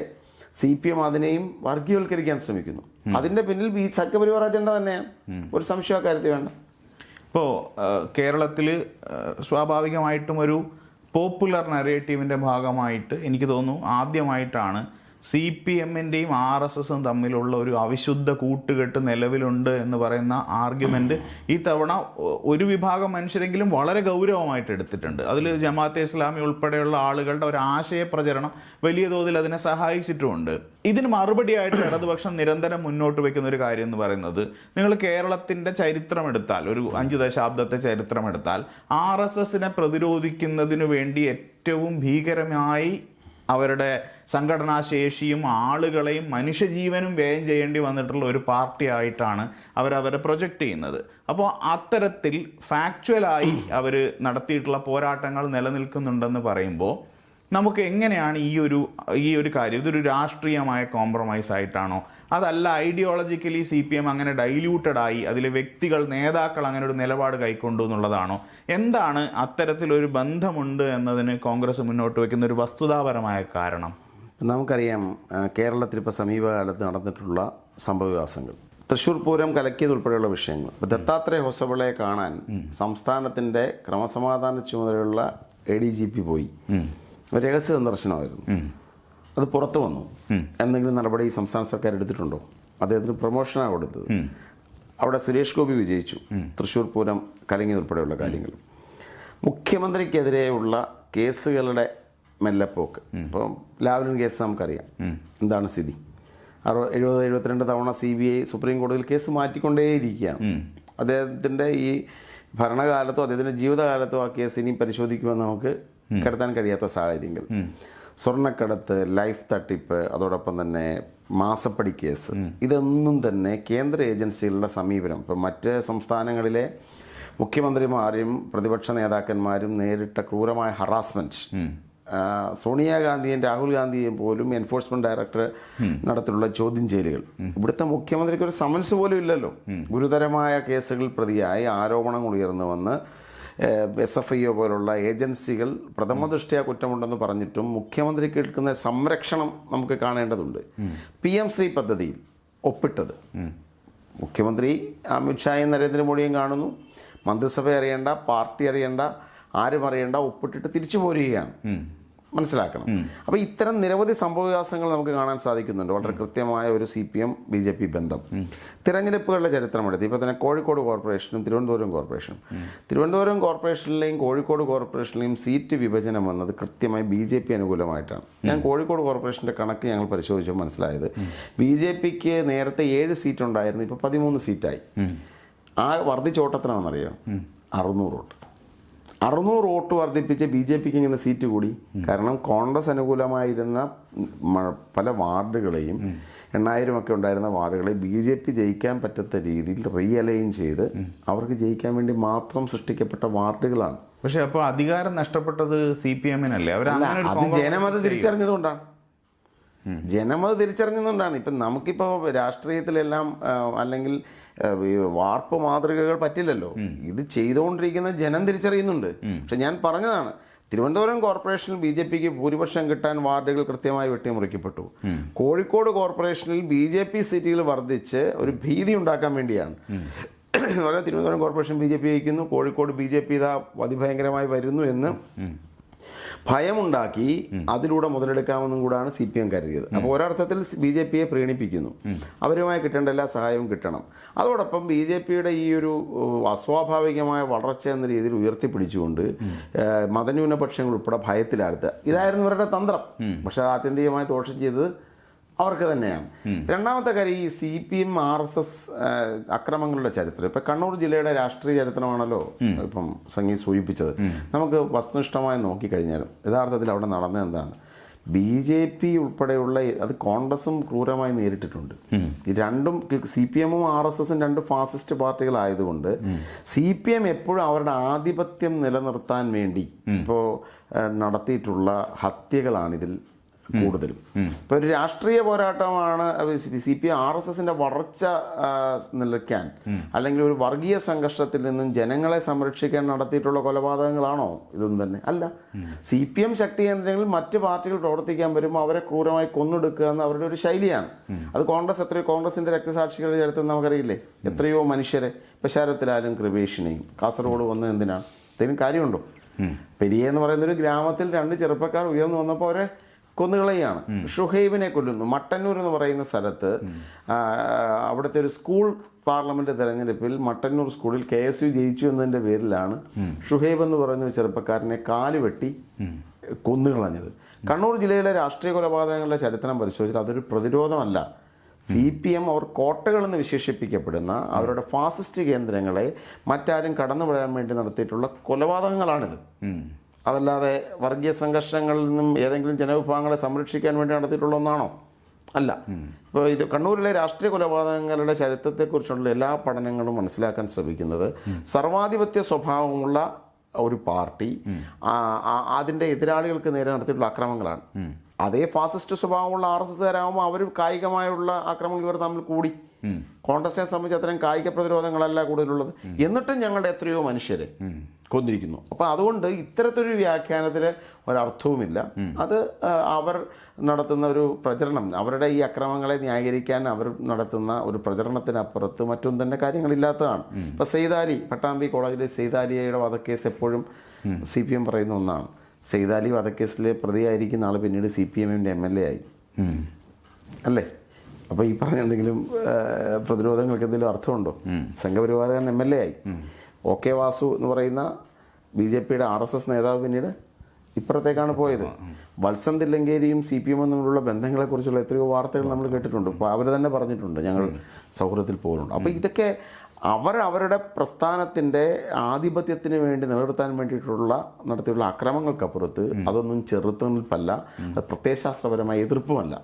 A: CPM അതിനെയും വർഗീയവൽക്കരിക്കാൻ ശ്രമിക്കുന്നു. അതിൻ്റെ പിന്നിൽ സംഘപരിവാർ അജണ്ട തന്നെയാണ്. ഒരു സംശയ കാര്യത്തിൽ വേണ്ട.
B: ഇപ്പോൾ കേരളത്തിൽ സ്വാഭാവികമായിട്ടും ഒരു പോപ്പുലർ നരേറ്റീവിൻ്റെ ഭാഗമായിട്ട് എനിക്ക് തോന്നുന്നു ആദ്യമായിട്ടാണ് CPM-ൻ്റെയും RSS-ഉം തമ്മിലുള്ള ഒരു അവിശുദ്ധ കൂട്ടുകെട്ട് നിലവിലുണ്ട് എന്ന് പറയുന്ന ആർഗ്യുമെൻ്റ് ഈ തവണ ഒരു വിഭാഗം മനുഷ്യരെങ്കിലും വളരെ ഗൗരവമായിട്ട് എടുത്തിട്ടുണ്ട്. അതിൽ ജമാഅത്തെ ഇസ്ലാമി ഉൾപ്പെടെയുള്ള ആളുകളുടെ ഒരു ആശയ പ്രചരണം വലിയ തോതിൽ അതിനെ സഹായിച്ചിട്ടുമുണ്ട്. ഇതിന് മറുപടിയായിട്ട് ഇടതുപക്ഷം നിരന്തരം മുന്നോട്ട് വയ്ക്കുന്ന ഒരു കാര്യം എന്ന് പറയുന്നത്, നിങ്ങൾ കേരളത്തിൻ്റെ ചരിത്രം എടുത്താൽ, ഒരു 5 ദശാബ്ദത്തെ ചരിത്രം എടുത്താൽ, RSS-നെ പ്രതിരോധിക്കുന്നതിനു വേണ്ടി ഏറ്റവും ഭീകരമായി അവരുടെ സംഘടനാശേഷിയും ആളുകളെയും മനുഷ്യജീവനും വ്യയം ചെയ്യേണ്ടി വന്നിട്ടുള്ള ഒരു പാർട്ടി ആയിട്ടാണ് അവരെ പ്രൊജക്റ്റ് ചെയ്യുന്നത്. അപ്പോൾ അത്തരത്തിൽ ഫാക്ച്വലായി അവർ നടത്തിയിട്ടുള്ള പോരാട്ടങ്ങൾ നിലനിൽക്കുന്നുണ്ടെന്ന് പറയുമ്പോൾ നമുക്ക് എങ്ങനെയാണ് ഈ ഒരു കാര്യം, ഇതൊരു രാഷ്ട്രീയമായ കോംപ്രമൈസ് ആയിട്ടാണോ, അതല്ല ഐഡിയോളജിക്കലി CPM അങ്ങനെ ഡൈല്യൂട്ടഡായി അതിലെ വ്യക്തികൾ, നേതാക്കൾ അങ്ങനെ ഒരു നിലപാട് കൈക്കൊണ്ടു എന്നുള്ളതാണോ? എന്താണ് അത്തരത്തിലൊരു ബന്ധമുണ്ട് എന്നതിന് കോൺഗ്രസ് മുന്നോട്ട് വയ്ക്കുന്ന ഒരു വസ്തുതാപരമായ കാരണം?
A: നമുക്കറിയാം, കേരളത്തിൽ ഇപ്പോൾ സമീപകാലത്ത് നടന്നിട്ടുള്ള സംഭവവികാസങ്ങൾ, തൃശ്ശൂർ പൂരം കലക്കിയതുൾപ്പെടെയുള്ള വിഷയങ്ങൾ. ഇപ്പോൾ ദത്താത്രേയ ഹൊസബിളയെ കാണാൻ സംസ്ഥാനത്തിൻ്റെ ക്രമസമാധാന ചുമതലയുള്ള ADGP പോയി. രഹസ്യ സന്ദർശനമായിരുന്നു. അത് പുറത്തു വന്നു. എന്തെങ്കിലും നടപടി സംസ്ഥാന സർക്കാർ എടുത്തിട്ടുണ്ടോ? അദ്ദേഹത്തിന് പ്രൊമോഷനാണ് കൊടുത്തത്. അവിടെ സുരേഷ് ഗോപി വിജയിച്ചു. തൃശ്ശൂർ പൂരം കലങ്ങിയതുൾപ്പെടെയുള്ള കാര്യങ്ങൾ. മുഖ്യമന്ത്രിക്കെതിരെയുള്ള കേസുകളുടെ മെല്ലപ്പോക്ക്. ഇപ്പം ലാവ്ലിൻ കേസ് നമുക്കറിയാം എന്താണ് സ്ഥിതി. 72 തവണ CBI സുപ്രീം കോടതിയിൽ കേസ് മാറ്റിക്കൊണ്ടേയിരിക്കുകയാണ്. അദ്ദേഹത്തിൻ്റെ ഈ ഭരണകാലത്തോ അദ്ദേഹത്തിൻ്റെ ജീവിതകാലത്തോ ആ കേസ് ഇനി പരിശോധിക്കുമെന്ന് നമുക്ക് കടത്താൻ കഴിയാത്ത സാഹചര്യങ്ങൾ. സ്വർണ്ണക്കടത്ത്, ലൈഫ് തട്ടിപ്പ്, അതോടൊപ്പം തന്നെ മാസപ്പടി കേസ്, ഇതൊന്നും തന്നെ കേന്ദ്ര ഏജൻസികളുടെ സമീപനം, ഇപ്പം മറ്റ് സംസ്ഥാനങ്ങളിലെ മുഖ്യമന്ത്രിമാരും പ്രതിപക്ഷ നേതാക്കന്മാരും നേരിട്ട ക്രൂരമായ ഹറാസ്മെൻറ്റ്, സോണിയാഗാന്ധിയും രാഹുൽ ഗാന്ധിയും പോലും എൻഫോഴ്സ്മെന്റ് ഡയറക്ടർ നടത്തിയുള്ള ചോദ്യം ചെയ്യലുകൾ. ഇവിടുത്തെ മുഖ്യമന്ത്രിക്ക് ഒരു സമൻസ് പോലും ഇല്ലല്ലോ. ഗുരുതരമായ കേസുകൾ പ്രതിയായി ആരോപണങ്ങൾ ഉയർന്നു വന്ന് SFIO പോലുള്ള ഏജൻസികൾ പ്രഥമദൃഷ്ട്യാ കുറ്റമുണ്ടെന്ന് പറഞ്ഞിട്ടും മുഖ്യമന്ത്രിക്ക് എടുക്കുന്ന സംരക്ഷണം നമുക്ക് കാണേണ്ടതുണ്ട്. PM ശ്രീ പദ്ധതിയിൽ ഒപ്പിട്ടത് മുഖ്യമന്ത്രി അമിത്ഷായും നരേന്ദ്രമോദിയും കാണുന്നു. മന്ത്രിസഭ അറിയേണ്ട, പാർട്ടി അറിയേണ്ട, ആരും അറിയേണ്ട, ഒപ്പിട്ടിട്ട് തിരിച്ചു പോരുകയാണ്. മനസ്സിലാക്കണം. അപ്പോൾ ഇത്തരം നിരവധി സംഭവവികാസങ്ങൾ നമുക്ക് കാണാൻ സാധിക്കുന്നുണ്ട്. വളരെ കൃത്യമായ ഒരു CPM BJP ബന്ധം. തിരഞ്ഞെടുപ്പുകളുടെ ചരിത്രമെടുത്ത് ഇപ്പോൾ തന്നെ കോഴിക്കോട് കോർപ്പറേഷനും തിരുവനന്തപുരം കോർപ്പറേഷനിലെയും കോഴിക്കോട് കോർപ്പറേഷനിലെയും സീറ്റ് വിഭജനം വന്നത് കൃത്യമായി BJP അനുകൂലമായിട്ടാണ്. ഞാൻ കോഴിക്കോട് കോർപ്പറേഷൻ്റെ കണക്ക് ഞങ്ങൾ പരിശോധിച്ചപ്പോൾ മനസ്സിലായത് BJPക്ക് നേരത്തെ 7 സീറ്റ് ഉണ്ടായിരുന്നു, ഇപ്പോൾ 13 സീറ്റായി. ആ വർദ്ധിച്ചോട്ടത്തിനാണെന്നറിയാം 600 വോട്ട്. 600 വോട്ട് വർദ്ധിപ്പിച്ച് BJPക്ക് ഇങ്ങനെ സീറ്റ് കൂടി. കാരണം കോൺഗ്രസ് അനുകൂലമായിരുന്ന പല വാർഡുകളെയും 8000 ഒക്കെ ഉണ്ടായിരുന്ന വാർഡുകളെ BJP ജയിക്കാൻ പറ്റാത്ത രീതിയിൽ റീഅലൈൻ ചെയ്ത് അവർക്ക് ജയിക്കാൻ വേണ്ടി മാത്രം സൃഷ്ടിക്കപ്പെട്ട വാർഡുകളാണ്.
B: പക്ഷെ അപ്പോൾ അധികാരം നഷ്ടപ്പെട്ടത് CPM-നല്ലേ?
A: അത് ജനമത് തിരിച്ചറിഞ്ഞതുകൊണ്ടാണ്. ഇപ്പം നമുക്കിപ്പോൾ രാഷ്ട്രീയത്തിലെല്ലാം അല്ലെങ്കിൽ വാർപ്പ് മാതൃകകൾ പറ്റില്ലല്ലോ. ഇത് ചെയ്തുകൊണ്ടിരിക്കുന്ന ജനം തിരിച്ചറിയുന്നുണ്ട്. പക്ഷെ ഞാൻ പറഞ്ഞതാണ്, തിരുവനന്തപുരം കോർപ്പറേഷനിൽ BJPക്ക് ഭൂരിപക്ഷം കിട്ടാൻ വാർഡുകൾ കൃത്യമായി വെട്ടിമുറിക്കപ്പെട്ടു. കോഴിക്കോട് കോർപ്പറേഷനിൽ BJP സീറ്റുകൾ വർദ്ധിച്ച് ഒരു ഭീതി ഉണ്ടാക്കാൻ വേണ്ടിയാണ്. തിരുവനന്തപുരം കോർപ്പറേഷൻ BJP ജയിക്കുന്നു, കോഴിക്കോട് BJP ഇതാ അതിഭയങ്കരമായി വരുന്നു എന്ന് ഭയമുണ്ടാക്കി അതിലൂടെ മുതലെടുക്കാമെന്നും കൂടാണ് CPM കരുതിയത്. അപ്പോൾ ഒരർത്ഥത്തിൽ BJPയെ പ്രീണിപ്പിക്കുന്നു, അവരുമായി കിട്ടേണ്ട എല്ലാ സഹായവും കിട്ടണം. അതോടൊപ്പം BJPയുടെ ഈ ഒരു അസ്വാഭാവികമായ വളർച്ച എന്ന രീതിയിൽ ഉയർത്തിപ്പിടിച്ചുകൊണ്ട് മതന്യൂനപക്ഷങ്ങൾ ഉൾപ്പെടെ ഭയത്തിലാഴ്ത്തുക, ഇതായിരുന്നു ഇവരുടെ തന്ത്രം. പക്ഷെ ആത്യന്തികമായി ദോഷം ചെയ്തത് അവർക്ക് തന്നെയാണ്. രണ്ടാമത്തെ കാര്യം, ഈ CPM RSS അക്രമങ്ങളുടെ ചരിത്രം. ഇപ്പം കണ്ണൂർ ജില്ലയുടെ രാഷ്ട്രീയ ചരിത്രമാണല്ലോ ഇപ്പം സംഗീത് സൂചിപ്പിച്ചത്. നമുക്ക് വസ്തുനിഷ്ഠമായി നോക്കിക്കഴിഞ്ഞാലും യഥാർത്ഥത്തിൽ അവിടെ നടന്നത് എന്താണ്? BJP ഉൾപ്പെടെയുള്ള അത് കോൺഗ്രസും ക്രൂരമായി നേരിട്ടിട്ടുണ്ട്. ഈ രണ്ടും CPM-ഉം RSS-ഉം രണ്ട് ഫാസിസ്റ്റ് പാർട്ടികളായതുകൊണ്ട് CPM എപ്പോഴും അവരുടെ ആധിപത്യം നിലനിർത്താൻ വേണ്ടി ഇപ്പോൾ നടത്തിയിട്ടുള്ള ഹത്യകളാണിതിൽ കൂടുതലും. ഇപ്പോൾ ഒരു രാഷ്ട്രീയ പോരാട്ടമാണ് CPM RSS-ന്റെ വളർച്ച നിലയ്ക്കാൻ അല്ലെങ്കിൽ ഒരു വർഗീയ സംഘർഷത്തിൽ നിന്നും ജനങ്ങളെ സംരക്ഷിക്കാൻ നടത്തിയിട്ടുള്ള കൊലപാതകങ്ങളാണോ? ഇതൊന്നും തന്നെ അല്ല. CPM ശക്തി കേന്ദ്രങ്ങളിൽ മറ്റ് പാർട്ടികൾ പ്രവർത്തിക്കാൻ വരുമ്പോൾ അവരെ ക്രൂരമായി കൊന്നൊടുക്കുക എന്ന അവരുടെ ഒരു ശൈലിയാണ്. അത് കോൺഗ്രസിന്റെ രക്തസാക്ഷികളുടെ ചരിത്രം നമുക്കറിയില്ലേ? എത്രയോ മനുഷ്യരെ, ഇപ്പം ശരത്തിലാലും കൃപേഷിനെയും കാസർഗോഡ് വന്നത് എന്തിനാണ്? എന്തെങ്കിലും കാര്യമുണ്ടോ? പെരിയ എന്ന് പറയുന്നൊരു ഗ്രാമത്തിൽ 2 ചെറുപ്പക്കാർ ഉയർന്നു വന്നപ്പോൾ അവരെ കൊന്നുകളയാണ്. ഷുഹൈബിനെ കൊല്ലുന്നു. മട്ടന്നൂർ എന്ന് പറയുന്ന സ്ഥലത്ത് അവിടുത്തെ ഒരു സ്കൂൾ പാർലമെന്റ് തെരഞ്ഞെടുപ്പിൽ മട്ടന്നൂർ സ്കൂളിൽ KSU ജയിച്ചു എന്നതിൻ്റെ പേരിലാണ് ഷുഹൈബ് എന്ന് പറയുന്ന ഒരു ചെറുപ്പക്കാരനെ കാലുവെട്ടി കൊന്നുകളഞ്ഞത്. കണ്ണൂർ ജില്ലയിലെ രാഷ്ട്രീയ കൊലപാതകങ്ങളുടെ ചരിത്രം പരിശോധിച്ചാൽ അതൊരു പ്രതിരോധമല്ല. CPM അവർ കോട്ടകളെന്ന് വിശേഷിപ്പിക്കപ്പെടുന്ന അവരുടെ ഫാസിസ്റ്റ് കേന്ദ്രങ്ങളെ മറ്റാരും കടന്നുവിടാൻ വേണ്ടി നടത്തിയിട്ടുള്ള കൊലപാതകങ്ങളാണിത്. അതല്ലാതെ വർഗീയ സംഘർഷങ്ങളിൽ നിന്നും ഏതെങ്കിലും ജനവിഭാഗങ്ങളെ സംരക്ഷിക്കാൻ വേണ്ടി നടത്തിയിട്ടുള്ള ഒന്നാണോ? അല്ല. ഇപ്പോൾ ഇത് കണ്ണൂരിലെ രാഷ്ട്രീയ കൊലപാതകങ്ങളുടെ ചരിത്രത്തെക്കുറിച്ചുള്ള എല്ലാ പഠനങ്ങളും മനസ്സിലാക്കാൻ ശ്രമിക്കുന്നത് സർവാധിപത്യ സ്വഭാവമുള്ള ഒരു പാർട്ടി അതിൻ്റെ എതിരാളികൾക്ക് നേരെ നടത്തിയിട്ടുള്ള അക്രമങ്ങളാണ്. അതേ ഫാസിസ്റ്റ് സ്വഭാവമുള്ള RSS-കാരാകുമ്പോൾ അവർ കായികമായുള്ള ആക്രമണങ്ങൾ ഇവർ തമ്മിൽ കൂടി. കോൺഗ്രസിനെ സംബന്ധിച്ച് അത്തരം കായിക പ്രതിരോധങ്ങളല്ല കൂടുതലുള്ളത്. എന്നിട്ടും ഞങ്ങളുടെ എത്രയോ മനുഷ്യരെ കൊന്നിരിക്കുന്നു. അപ്പോൾ അതുകൊണ്ട് ഇത്തരത്തിലൊരു വ്യാഖ്യാനത്തിൽ ഒരർത്ഥവുമില്ല. അത് അവർ നടത്തുന്ന ഒരു പ്രചരണം, അവരുടെ ഈ അക്രമങ്ങളെ ന്യായീകരിക്കാൻ അവർ നടത്തുന്ന ഒരു പ്രചരണത്തിനപ്പുറത്ത് മറ്റൊന്നും തന്നെ കാര്യങ്ങളില്ലാത്തതാണ്. ഇപ്പോൾ സെയ്താലി, പട്ടാമ്പി കോളേജിലെ സെയ്താലിയുടെ വധക്കേസ് എപ്പോഴും CPM പറയുന്ന ഒന്നാണ്. സെയ്താലി വധക്കേസിലെ പ്രതിയായിരിക്കുന്ന ആൾ പിന്നീട് CPM-ന്റെ MLA ആയി അല്ലേ? അപ്പോൾ ഈ പറഞ്ഞ എന്തെങ്കിലും പ്രതിരോധങ്ങൾക്ക് എന്തെങ്കിലും അർത്ഥമുണ്ടോ? സംഘപരിവാരൻ MLA ആയി. OK വാസു എന്ന് പറയുന്ന BJPയുടെ RSS നേതാവ് പിന്നീട് ഇപ്പുറത്തേക്കാണ് പോയത്. വത്സൻ തില്ലങ്കേരിയും CPM-ഉം തമ്മിലുള്ള ബന്ധങ്ങളെക്കുറിച്ചുള്ള എത്രയോ വാർത്തകൾ നമ്മൾ കേട്ടിട്ടുണ്ട്. അപ്പോൾ അവർ തന്നെ പറഞ്ഞിട്ടുണ്ട് ഞങ്ങൾ സൗഹൃദത്തിൽ പോകുന്നുണ്ട്. അപ്പോൾ ഇതൊക്കെ അവരുടെ പ്രസ്ഥാനത്തിൻ്റെ ആധിപത്യത്തിന് വേണ്ടി നിലനിർത്താൻ വേണ്ടിയിട്ടുള്ള നടത്തിയുള്ള അക്രമങ്ങൾക്കപ്പുറത്ത് അതൊന്നും ചെറുത്തുനിൽപ്പല്ല, അത് പ്രത്യയശാസ്ത്രപരമായ എതിർപ്പുമല്ല.